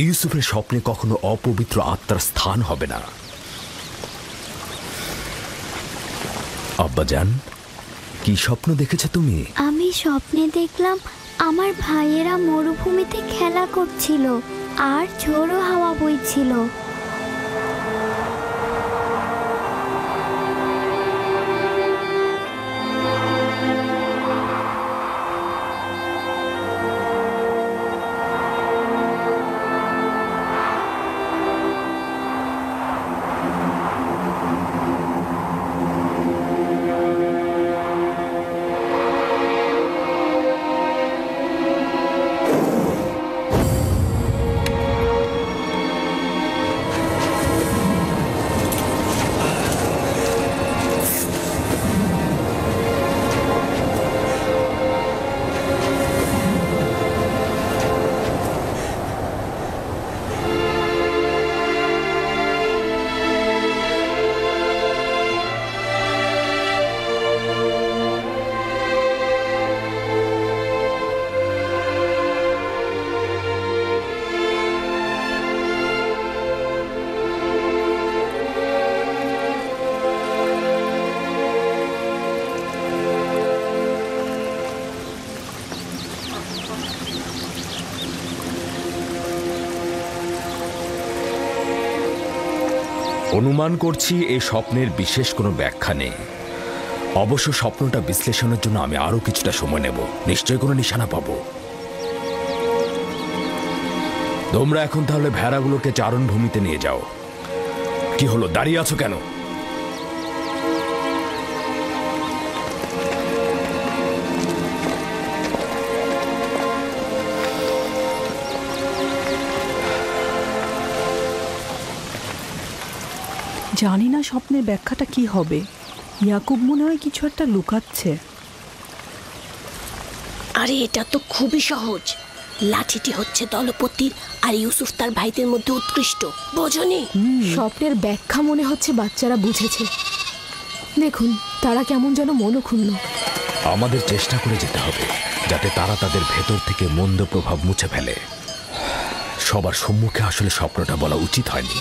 ইউসুফের স্বপ্নে কখনো অপবিত্র আত্মার স্থান হবে না। আব্বাজান, কি স্বপ্ন দেখেছো তুমি? আমি স্বপ্নে দেখলাম আমার ভাইয়েরা মরুভূমিতে খেলা করছিল আর ঝোড়ো হাওয়া বইছিল। অনুমান করছি এই স্বপ্নের বিশেষ কোনো ব্যাখ্যা নেই। অবশ্য স্বপ্নটা বিশ্লেষণের জন্য আমি আরো কিছুটা সময় নেব। নিশ্চয়ই কোনো নিশানা পাবো। তোমরা এখন তাহলে ভেড়াগুলোকে চারণভূমিতে নিয়ে যাও। কি হলো, দাঁড়িয়ে আছো কেন? জানি না স্বপ্নের ব্যাখ্যাটা কি হবে। ইয়াকুব মনে হয় কিছু একটা লুকাচ্ছে। আরে এটা তো খুবই সহজ। লাঠিটি হচ্ছে দলপতির আর ইউসুফ তার ভাইদের মধ্যে উৎকৃষ্ট, বোঝনি? স্বপ্নের ব্যাখ্যা মনে হচ্ছে বাচ্চারা বুঝেছে। দেখুন তারা কেমন যেন মনক্ষুণ্ণ। আমাদের চেষ্টা করে যেতে হবে যাতে তারা তাদের ভেতর থেকে মন্দ প্রভাব মুছে ফেলে। সবার সম্মুখে আসলে স্বপ্নটা বলা উচিত হয়নি।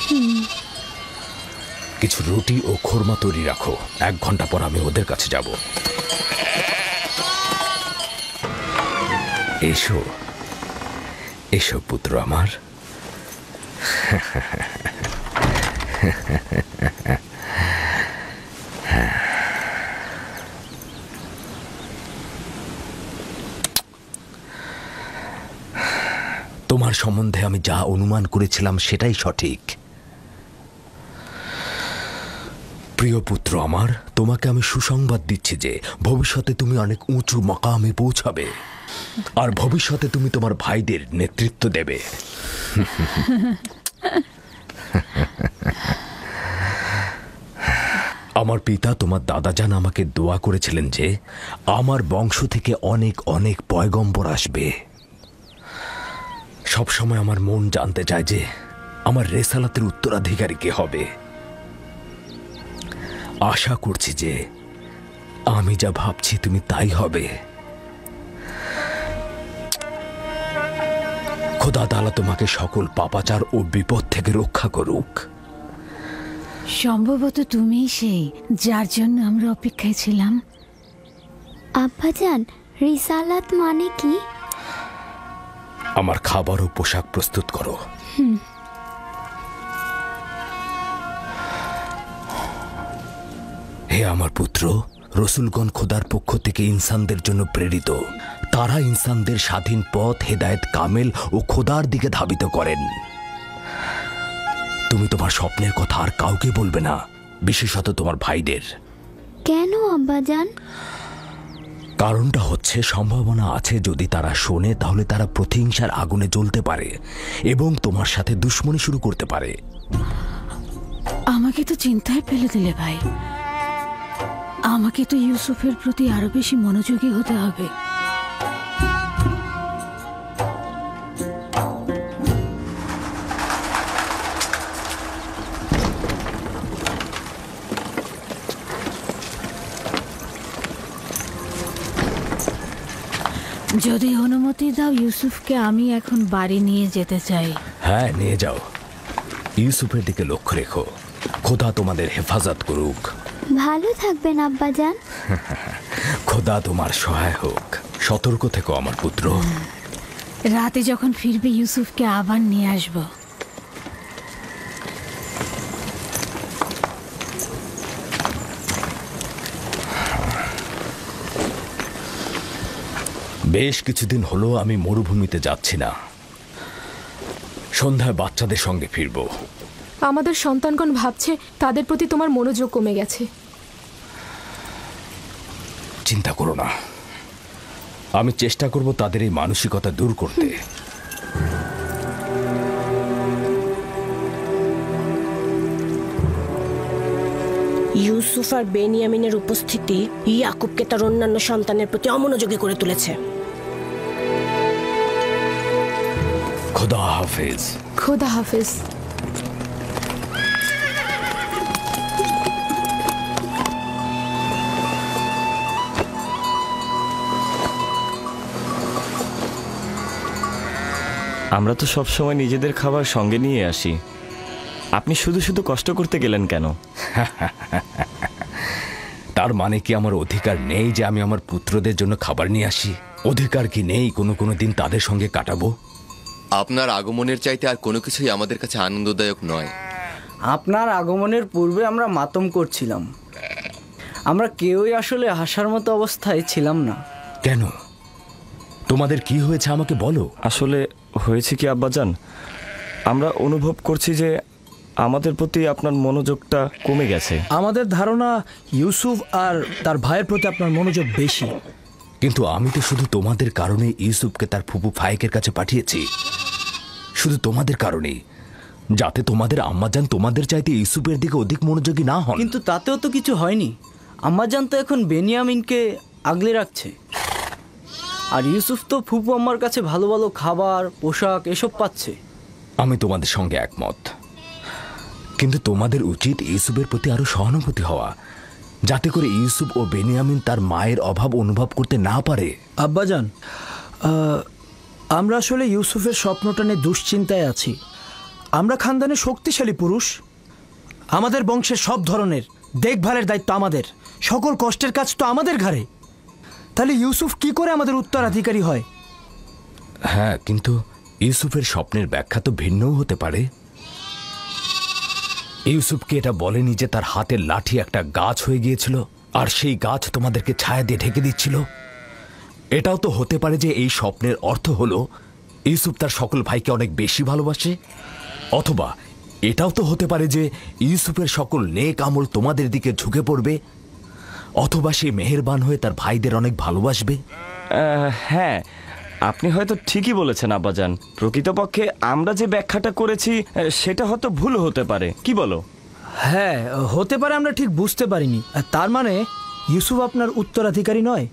কিছু রুটি ও খোরমা তৈরি রাখো, 1 ঘন্টা পর আমি ওদের কাছে যাব। এসো এসো পুত্র আমার। তোমার সম্বন্ধে আমি যা অনুমান করেছিলাম সেটাই সঠিক। প্রিয় পুত্র আমার, তোমাকে আমি সুসংবাদ দিচ্ছি যে ভবিষ্যতে তুমি অনেক উঁচু মাকামে পৌঁছাবে আর ভবিষ্যতে তুমি তোমার ভাইদের নেতৃত্ব দেবে। আমার পিতা তোমার দাদাজান আমাকে দোয়া করেছিলেন যে আমার বংশ থেকে অনেক অনেক পয়গম্বর আসবে। সবসময় আমার মন জানতে চায় যে আমার রেসালাতের উত্তরাধিকারী কে হবে। আশা করছি যে আমি যা ভাবছি তুমি তাই হবে। খোদা তাআলা তোমাকে সকল পাপাচার ও বিপদ থেকে রক্ষা করুক। সম্ভবত তুমিই সেই যার জন্য আমরা অপেক্ষায় ছিলাম। আব্বাজান, রিসালাত মানে কি? আমার খাবার ও পোশাক প্রস্তুত করো। হে আমার পুত্র, রসুলগণ খোদার পক্ষ থেকে ইনসানদের জন্য প্রেরিত। তারা ইনসানদের স্বাধীন পথ, হেদায়েত কামেল ও খোদার দিকে ধাবিত করেন। তুমি তোমার স্বপ্নের কথা আর কাউকে বলবে না, বিশেষত তোমার ভাইদের। কেন আব্বাজান? কারণটা হচ্ছে সম্ভাবনা আছে যদি তারা শোনে তাহলে তারা প্রতিহিংসার আগুনে জ্বলতে পারে এবং তোমার সাথে দুশ্মনী শুরু করতে পারে। আমাকে তো চিন্তায় ফেলে দিলে ভাই। আমাকে তো ইউসুফের প্রতি আরো বেশি মনোযোগী হতে হবে। যদি অনুমতি দাও ইউসুফকে আমি এখন বাড়ি নিয়ে যেতে চাই। হ্যাঁ, নিয়ে যাও। ইউসুফের দিকে লক্ষ্য রেখো। খোদা তোমাদের হেফাজত করুক। ভালো থাকবেন আব্বাজান। খোদা তোমার সহায় হোক। সতর্ক থেকো আমার পুত্র। রাতে যখন ফিরবে ইউসুফকে আবার নিয়ে আসবো। বেশ কিছুদিন হলো আমি মরুভূমিতে যাচ্ছি না। সন্ধ্যায় বাচ্চাদের সঙ্গে ফিরবো। আমাদের সন্তানগণ ভাবছে তাদের প্রতি তোমার মনোযোগ কমে গেছে। চিন্তা করো না, আমি চেষ্টা করব তাদের এই মানসিকতা দূর করতে। ইউসুফ আর বেনিয়ামিনের উপস্থিতি ইয়াকুবকে তার অন্যান্য সন্তানের প্রতি অমনোযোগী করে তুলেছে। খোদা হাফেজ। খোদা হাফেজ। আমরা তো সবসময় নিজেদের খাবার সঙ্গে নিয়ে আসি, আপনি শুধু শুধু কষ্ট করতে গেলেন কেন? তার মানে কি আমার অধিকার নেই যে আমি আমার পুত্রদের জন্য খাবার নিয়ে আসি? অধিকার কি নেই কোনো দিন তাদের সঙ্গে কাটাবো? আপনার আগমনের চাইতে আর কোনো কিছুই আমাদের কাছে আনন্দদায়ক নয়। আপনার আগমনের পূর্বে আমরা মাতম করছিলাম। আমরা কেউই আসলে হাসার মতো অবস্থায় ছিলাম না। কেন? তোমাদের কি হয়েছে আমাকে বলো। আসলে হয়েছে কি আব্বাজান, আমরা অনুভব করছি যে আমাদের প্রতি আপনার মনোযোগটা কমে গেছে। আমাদের ধারণা ইউসুফ আর তার ভাইয়ের প্রতি আপনার মনোযোগ বেশি। কিন্তু আমি তো শুধু তোমাদের কারণে ইউসুফকে তার ফুপু ফায়েকের কাছে পাঠিয়েছি, শুধু তোমাদের কারণেই, যাতে তোমাদের আম্মাজান তোমাদের চাইতে ইউসুফের দিকে অধিক মনোযোগী না হন। কিন্তু তাতেও তো কিছু হয়নি। আম্মাজান তো এখন বেনিয়ামিনকে আগলে রাখছে, আর ইউসুফ তো ফুপু আম্মার কাছে ভালো ভালো খাবার, পোশাক এসব পাচ্ছে। আমি তোমাদের সঙ্গে একমত, কিন্তু তোমাদের উচিত ইউসুফের প্রতি আরো সহানুভূতি হওয়া, যাতে করে ইউসুফ ও বেনিয়ামিন তার মায়ের অভাব অনুভব করতে না পারে। আব্বাজান, আমরা আসলে ইউসুফের স্বপ্নটা নিয়ে দুশ্চিন্তায় আছি। আমরা খানদানের শক্তিশালী পুরুষ, আমাদের বংশের সব ধরনের দেখভালের দায়িত্ব আমাদের, সকল কষ্টের কাজ তো আমাদের ঘাড়ে। তাহলে ইউসুফ কি করে আমাদের উত্তরাধিকারী হয়? হ্যাঁ, কিন্তু ইউসুফের স্বপ্নের ব্যাখ্যা তো ভিন্নও হতে পারে। ইউসুফকে এটা বলেনি যে তার হাতের লাঠি একটা গাছ হয়ে গিয়েছিল আর সেই গাছ তোমাদেরকে ছায়া দিয়ে ঢেকে দিচ্ছিল? এটাও তো হতে পারে যে এই স্বপ্নের অর্থ হলো ইউসুফ তার সকল ভাইকে অনেক বেশি ভালোবাসে, অথবা এটাও তো হতে পারে যে ইউসুফের সকল নেক আমল তোমাদের দিকে ঝুঁকে পড়বে, অথবা সে মেহেরবান হয়ে তার ভাইদের অনেক ভালোবাসবে। হ্যাঁ, আপনি হয়তো ঠিকই বলেছেন আব্বাজান। প্রকৃতপক্ষে আমরা যে ব্যাখ্যাটা করেছি সেটা হয়তো ভুল হতে পারে, কি বলো? হ্যাঁ, হতে পারে, আমরা ঠিক বুঝতে পারিনি। তার মানে ইউসুফ আপনার উত্তরাধিকারী নয়?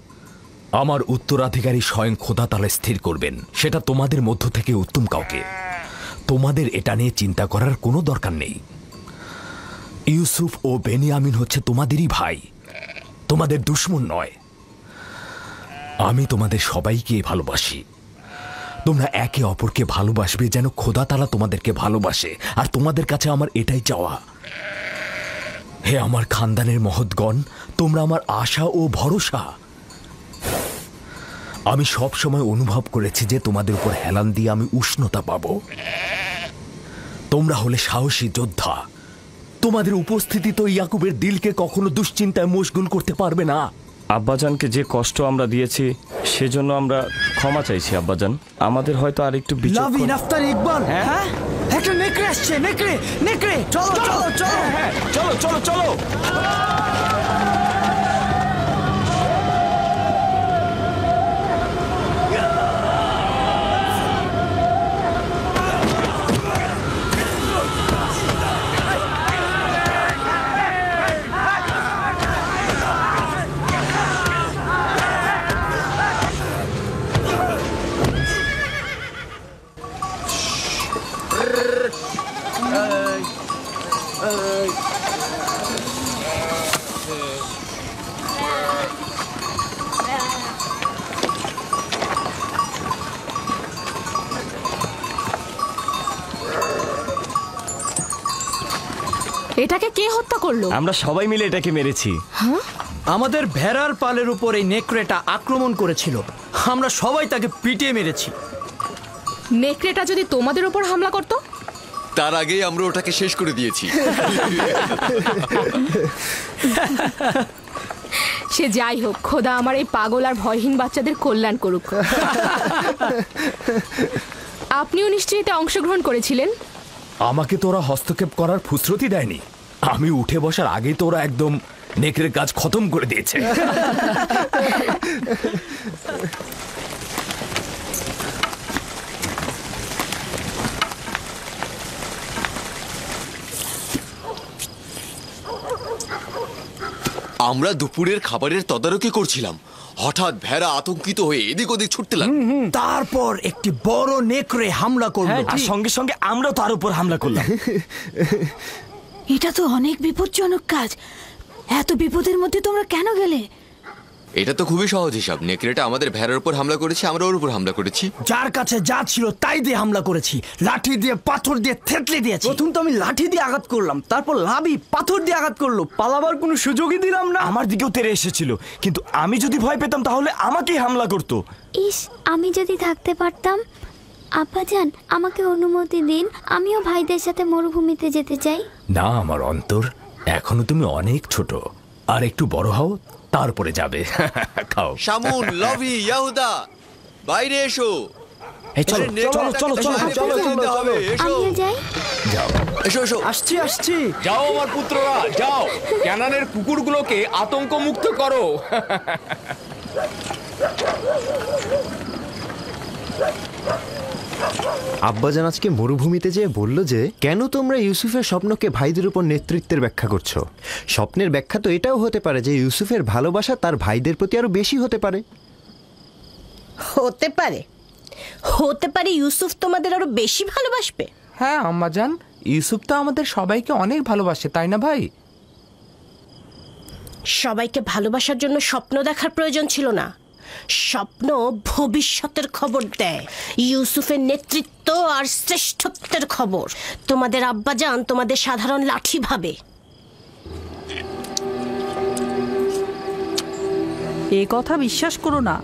আমার উত্তরাধিকারী স্বয়ং খোদা তাআলা স্থির করবেন, সেটা তোমাদের মধ্য থেকে উত্তম কাউকে। তোমাদের এটা নিয়ে চিন্তা করার কোনো দরকার নেই। ইউসুফ ও বেনিয়ামিন হচ্ছে তোমাদেরই ভাই, তোমাদের দুশমন নয়। আমি তোমাদের সবাইকে ভালোবাসি। তোমরা একে অপরকে ভালোবাসবে যেন খোদা তাআলা তোমাদেরকে ভালোবাসে, আর তোমাদের কাছে আমার এটাই চাওয়া। হে আমার খানদানের মহৎগণ, তোমরা আমার আশা ও ভরসা। আমি সব সময় অনুভব করেছি যে তোমাদের উপর হেলান দিয়ে আমি উষ্ণতা পাবো। তোমরা হলে সাহসী যোদ্ধা। তোমাদের উপস্থিতি তো ইয়াকুবের দিলকে কখনো দুশ্চিন্তায় মশগুল করতে পারবে না। আব্বাজানকে যে কষ্ট আমরা দিয়েছি সেজন্য আমরা ক্ষমা চাইছি আব্বাজান। আমাদের হয়তো আরেকটু লাভিন, আফতার, ইকবাল, হ্যাঁ, একটা নেকড়ে আসছে। নেকড়ে, নেকড়ে, চলো চলো চলো, হ্যাঁ চলো চলো চলো। এটাকে কে হত্যা করলো? আমরা সবাই মিলে এটাকে মেরেছি। আমাদের ভেড়ার পালের উপর এই নেকড়েটা আক্রমণ করেছিল, আমরা সবাই তাকে পিটিয়ে মেরেছি। নেকড়েটা যদি তোমাদের উপর হামলা করতো? তার আগেই আমরা ওটাকে শেষ করে দিয়েছি। সে যাই হোক, খোদা আমার এই পাগল আর ভয়হীন বাচ্চাদের কল্যাণ করুক। আপনিও নিশ্চয়ই এতে অংশগ্রহণ করেছিলেন? আমাকে তোরা হস্তক্ষেপ করার ফুসরতি দেয়নি। আমি উঠে বসার আগেই তোরা একদম নেকড়ের কাজ খতম করে দিয়েছে। আমরা দুপুরের খাবারের তদারকি করছিলাম, হঠাৎ ভেড়া আতঙ্কিত হয়ে এদিক ওদিক ছুটতে লাগলো। তারপর একটি বড় নেকড়ে হামলা করলো, আর সঙ্গে সঙ্গে আমরাও তার উপর হামলা করলাম। এটা তো অনেক বিপজ্জনক কাজ। এত বিপদের মধ্যে তোমরা কেন গেলে? এটা তো খুবই সহজ হিসাব। নেকড়েটা আমাদের ভেড়ার উপর হামলা করেছে, আমরা ওর উপর হামলা করেছি। যার কাছে যা ছিল তাই দিয়ে হামলা করেছি, লাঠি দিয়ে পাথর দিয়ে থেতলে দিয়েছি। প্রথম তো আমি লাঠি দিয়ে আঘাত করলাম, তারপর লাভি পাথর দিয়ে আঘাত করলো, পালাবার কোনো সুযোগই দিলাম না। আমার দিকেও তেড়ে এসেছিল, কিন্তু আমি যদি ভয় পেতাম তাহলে আমাকেই হামলা করতো। ইস, আমি যদি থাকতে পারতাম। আব্বাজান, আমাকে অনুমতি দিন, আমিও ভাইদের সাথে মরুভূমিতে যেতে চাই। না আমার অন্তর, এখনো তুমি অনেক ছোট, আর একটু বড় হও তারপরে যাবে। খাও। শামুন, লভি, ইয়াহুদা, বাইরে এসো। চলো চলো চলো চলো চলো চলো, আমিও যাই। যাও, এসো এসো। আসছি। যাও আমার পুত্ররা, যাও, ক্যানানের কুকুরগুলোকে আতঙ্ক মুক্ত করো। আব্বাজান আজকে মরুভূমিতে যেয়ে বলল যে কেন তোমরা ইউসুফের স্বপ্নকে ভাইদের উপর নেতৃত্বের ব্যাখ্যা করছো। স্বপ্নের ব্যাখ্যা তো এটাও হতে পারে যে ইউসুফের ভালোবাসা তার ভাইদের প্রতি আরো বেশি হতে পারে। হতে পারে ইউসুফ তোমাদের আরো বেশি ভালোবাসবে। হ্যাঁ আম্মাজান, ইউসুফ তো আমাদের সবাইকে অনেক ভালোবাসে, তাই না ভাই? সবাইকে ভালোবাসার জন্য স্বপ্ন দেখার প্রয়োজন ছিল না। স্বপ্ন ভবিষ্যতের খবর দেয়, ইউসুফের নেতৃত্ব আর শ্রেষ্ঠত্বের খবর। তোমাদের আব্বাজান তোমাদের সাধারণ লাঠি ভাবে। এ কথা বিশ্বাস করো না।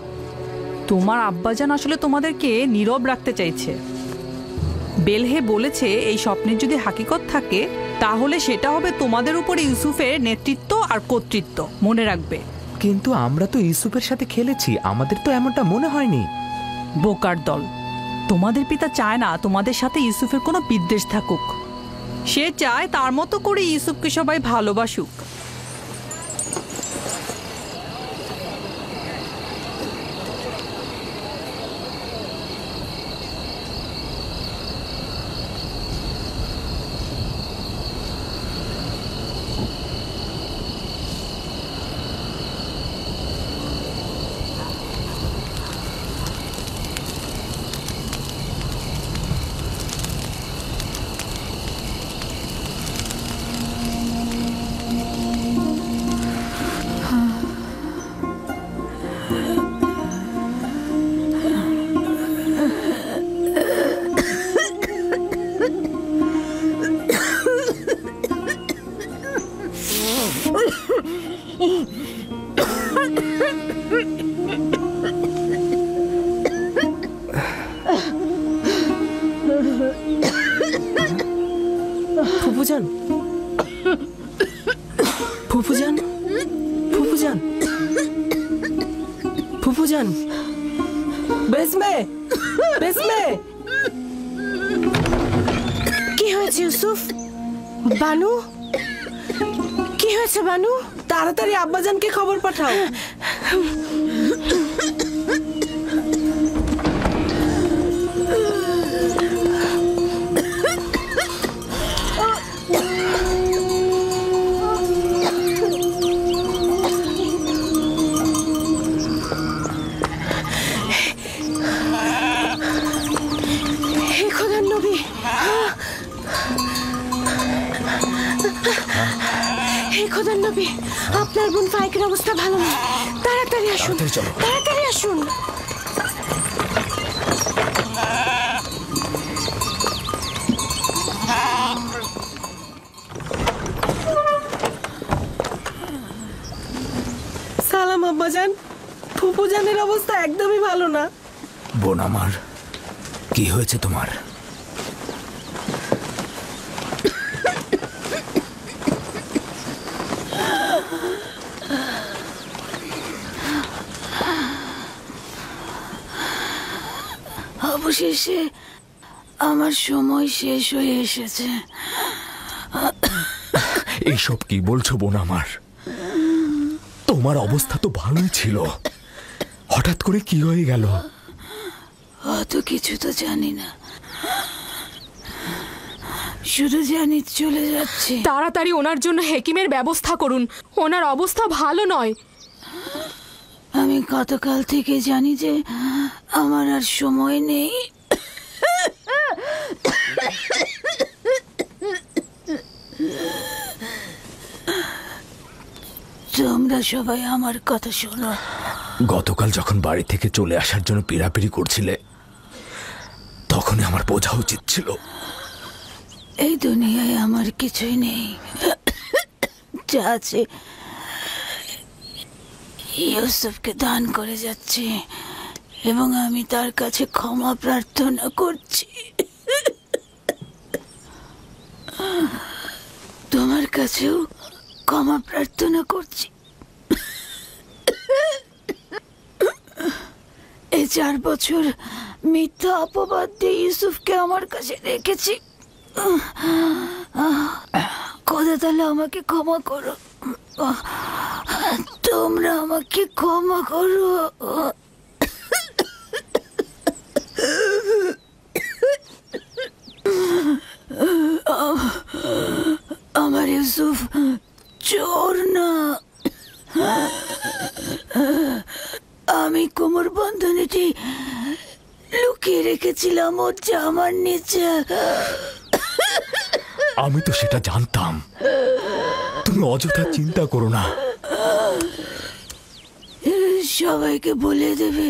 তোমার আব্বাজান আসলে তোমাদেরকে নীরব রাখতে চাইছে। বেলহে বলেছে এই স্বপ্নের যদি হাকিকত থাকে তাহলে সেটা হবে তোমাদের উপরে ইউসুফের নেতৃত্ব আর কর্তৃত্ব। মনে রাখবে। কিন্তু আমরা তো ইউসুফের সাথে খেলেছি, আমাদের তো এমনটা মনে হয়নি। বোকার দল, তোমাদের পিতা চায় না তোমাদের সাথে ইউসুফের কোনো বিদ্বেষ থাকুক। সে চায় তার মতো করে ইউসুফকে সবাই ভালোবাসুক। ফুফুজান, ফুফুজান, ফুফুজান, ফুফুজান, বেসমে, বেসমে। কি হয়েছে ইউসুফ? বানু, কি হয়েছে বানু? তাড়াতাড়ি আব্বাজানকে খবর পাঠাও। আপনার বোন ফাইকের অবস্থা ভালো না, তাড়াতাড়ি আসুন, তাড়াতাড়ি আসুন। আব্বাজান, ফুপুজানের অবস্থা একদমই ভালো না। বোন আমার, কি হয়েছে তোমার? অবশেষে আমার সময় শেষ হয়ে এসেছে। এইসব কি বলছো বোন আমার? তোমার অবস্থা তো ভালোই ছিল, হঠাৎ করে কি হয়ে গেল? অত কিছু তো জানি না, শুধু জানি চলে যাচ্ছে। তাড়াতাড়ি ওনার জন্য হেকিমের ব্যবস্থা করুন, ওনার অবস্থা ভালো নয়। আমি গতকাল থেকে জানি যে আমার আর সময় নেই। তোমরা সবাই আমার কথা শোনো। গতকাল যখন বাড়ি থেকে চলে আসার জন্য পিড়াপিড়ি করছিলে, তখনই আমার বোঝা উচিত ছিল। এই দুনিয়ায় আমার কিছুই নেই, যা আছে ইউসুফকে দান করে যাচ্ছি এবং আমি তার কাছে ক্ষমা প্রার্থনা করছি। তোমার কাছেও ক্ষমা প্রার্থনা করছি। এই 4 বছর মিথ্যা অপবাদ দিয়ে ইউসুফকে আমার কাছে রেখেছি। খোদা তাআলা আমাকে ক্ষমা করো, তোমরা আমাকে ক্ষমা করো। আমার ইউসুফ চোর না। আমি কোমর বন্ধনীটি লুকিয়ে রেখেছিলাম ওর জামার নিচে। আমি তো সেটা জানতাম, তুমি অযথা চিন্তা করো না। সবাইকে বলে দেবে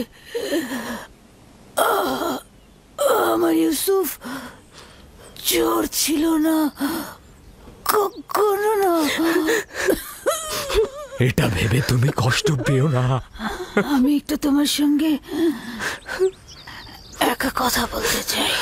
আমার ইউসুফ চোর ছিল না, কখনো না। এটা ভেবে তুমি কষ্ট পেও না। আমি একটু তোমার সঙ্গে একা কথা বলতে চাই।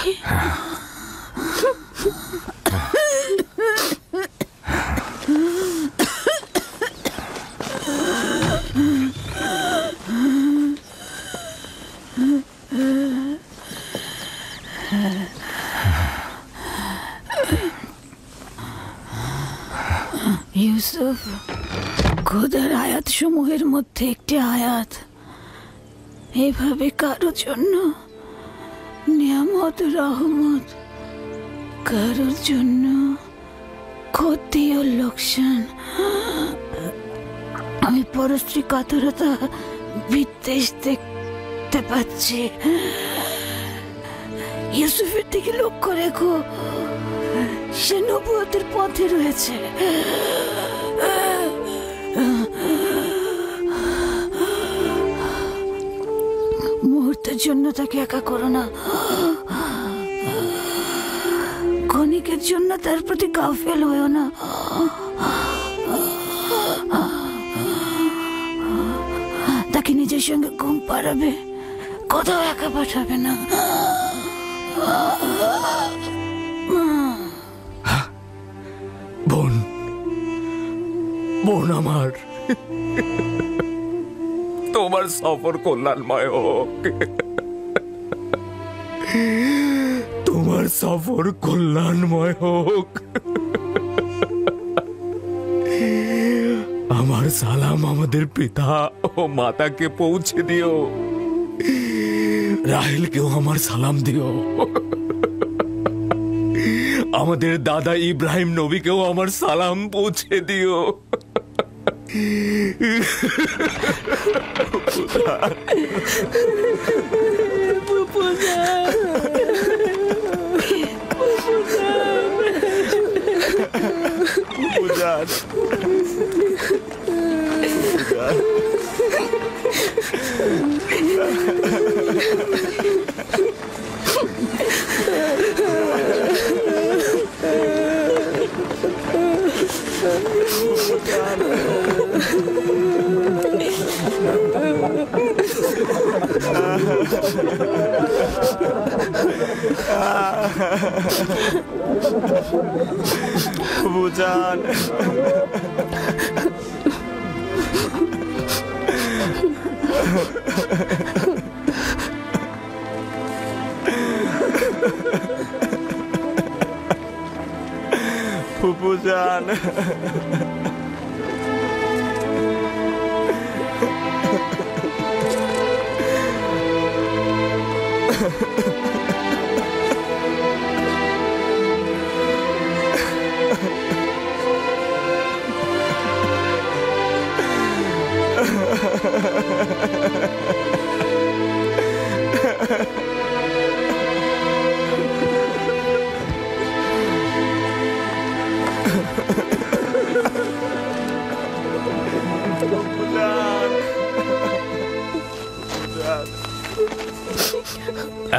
ইউসুফ, খোদার আয়াত সমূহের মধ্যে একটি আয়াত এভাবে কারোর জন্য নিয়ামত রহমত, কারোর জন্য ক্ষতি ও লোকসান। আমি পরশ্রী কাতরতা বিদ্বেষ দেখতে পাচ্ছি। ইউসুফের দিকে লক্ষ্য রেখো, সে নবুয়তের পথে রয়েছে। মুহূর্তের জন্য তাকে একা করো না, ক্ষণিকের জন্য তার প্রতি গাফেল হয়েও না। তাকে নিজের সঙ্গে ঘুম পাড়াবে, কোথাও একা পাঠাবে না। বোন, বোন আমার, তোমার সফর কল্যাণময় হোক। তোমার সফর কল্যাণময় হোক। আমার সালাম আমাদের পিতা ও মাতাকে পৌঁছে দিও। রাহেলকেও আমার সালাম দিও। আমাদের দাদা ইব্রাহিম নবীকেও আমার সালাম পৌঁছে দিও। বুঝান ফুপুজান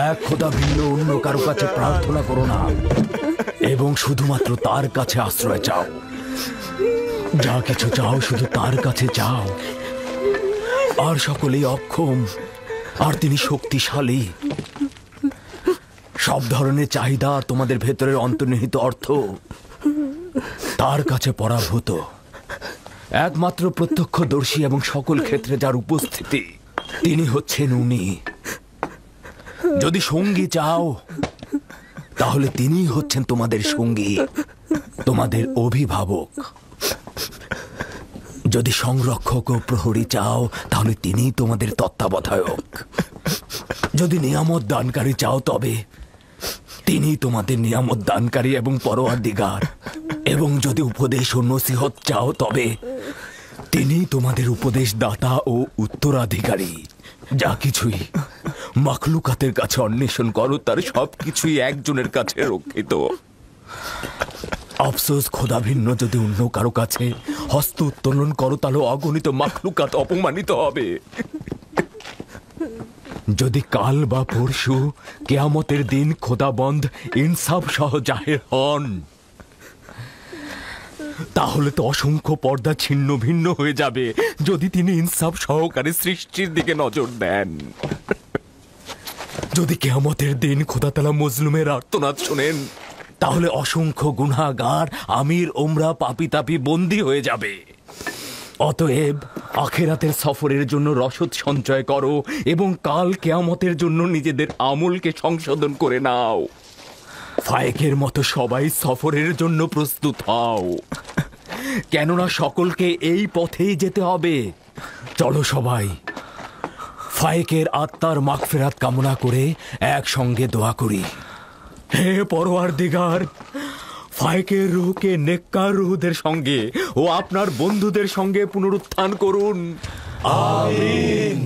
এক খোদা ভিন্ন অন্য কারো কাছে প্রার্থনা করো না এবং শুধুমাত্র তার কাছে আশ্রয় চাও। যা কিছু চাও শুধু তার কাছে চাও। আর সকলেই অক্ষম, আর তিনি শক্তিশালী। সব ধরনের চাহিদা আর তোমাদের ভেতরের অন্তর্নিহিত অর্থ তার কাছে পরাভূত। একমাত্র প্রত্যক্ষদর্শী এবং সকল ক্ষেত্রে যার উপস্থিতি, তিনি হচ্ছেন উনি। যদি সঙ্গী চাও তাহলে তিনিই হচ্ছেন তোমাদের সঙ্গী, তোমাদের অভিভাবক। যদি সংরক্ষক ও প্রহরী চাও তাহলে তিনিই তোমাদের তত্ত্বাবধায়ক। যদি নিয়ামত দানকারী চাও তবে তিনি তোমাদের নিয়ামত দানকারী এবং পরওয়ারদিগার। এবং যদি উপদেশ ও নসিহত চাও তবে তিনি তোমাদের উপদেশ দাতা ও উত্তরাধিকারী। যা কিছুই মাখলুকাতের কাছে অন্বেষণ করো তার সবকিছুই একজনের কাছে রক্ষিত। আফসোস, খোদা ভিন্ন যদি অন্য কারো কাছে হস্ত উত্তোলন করো তাহলে অগণিত মাখলুকাত অপমানিত হবে। যদি কাল বা পরশু কেয়ামতের দিন খোদাবন্ধ ইনসাফ সহ জাহের হন তাহলে তো অসংখ্য পর্দা ছিন্ন ভিন্ন হয়ে যাবে যদি তিনি ইনসাফ সহকারে সৃষ্টির দিকে নজর দেন। যদি কিয়ামতের দিন খোদা তাআলা মজলুমের আর্তনাদ শোনেন তাহলে অসংখ্য গুনাহগার আমির ওমরা পাপী তাপী বন্দী হয়ে যাবে। অতএব আখিরাতের সফরের জন্য রসদ সঞ্চয় করো এবং কাল কিয়ামতের জন্য নিজেদের আমলকে সংশোধন করে নাও। ফায়েকের মতো সবাই সফরের জন্য প্রস্তুত হও, কেননা সকলকে এই পথেই যেতে হবে। চলো সবাই ফায়েকের আত্মার মাগফিরাত কামনা করে একসঙ্গে দোয়া করি। হে পরওয়ারদিগার, ফায়েকের রূহকে নেককার রূহদের সঙ্গে ও আপনার বন্ধুদের সঙ্গে পুনরুত্থান করুন। আমিন।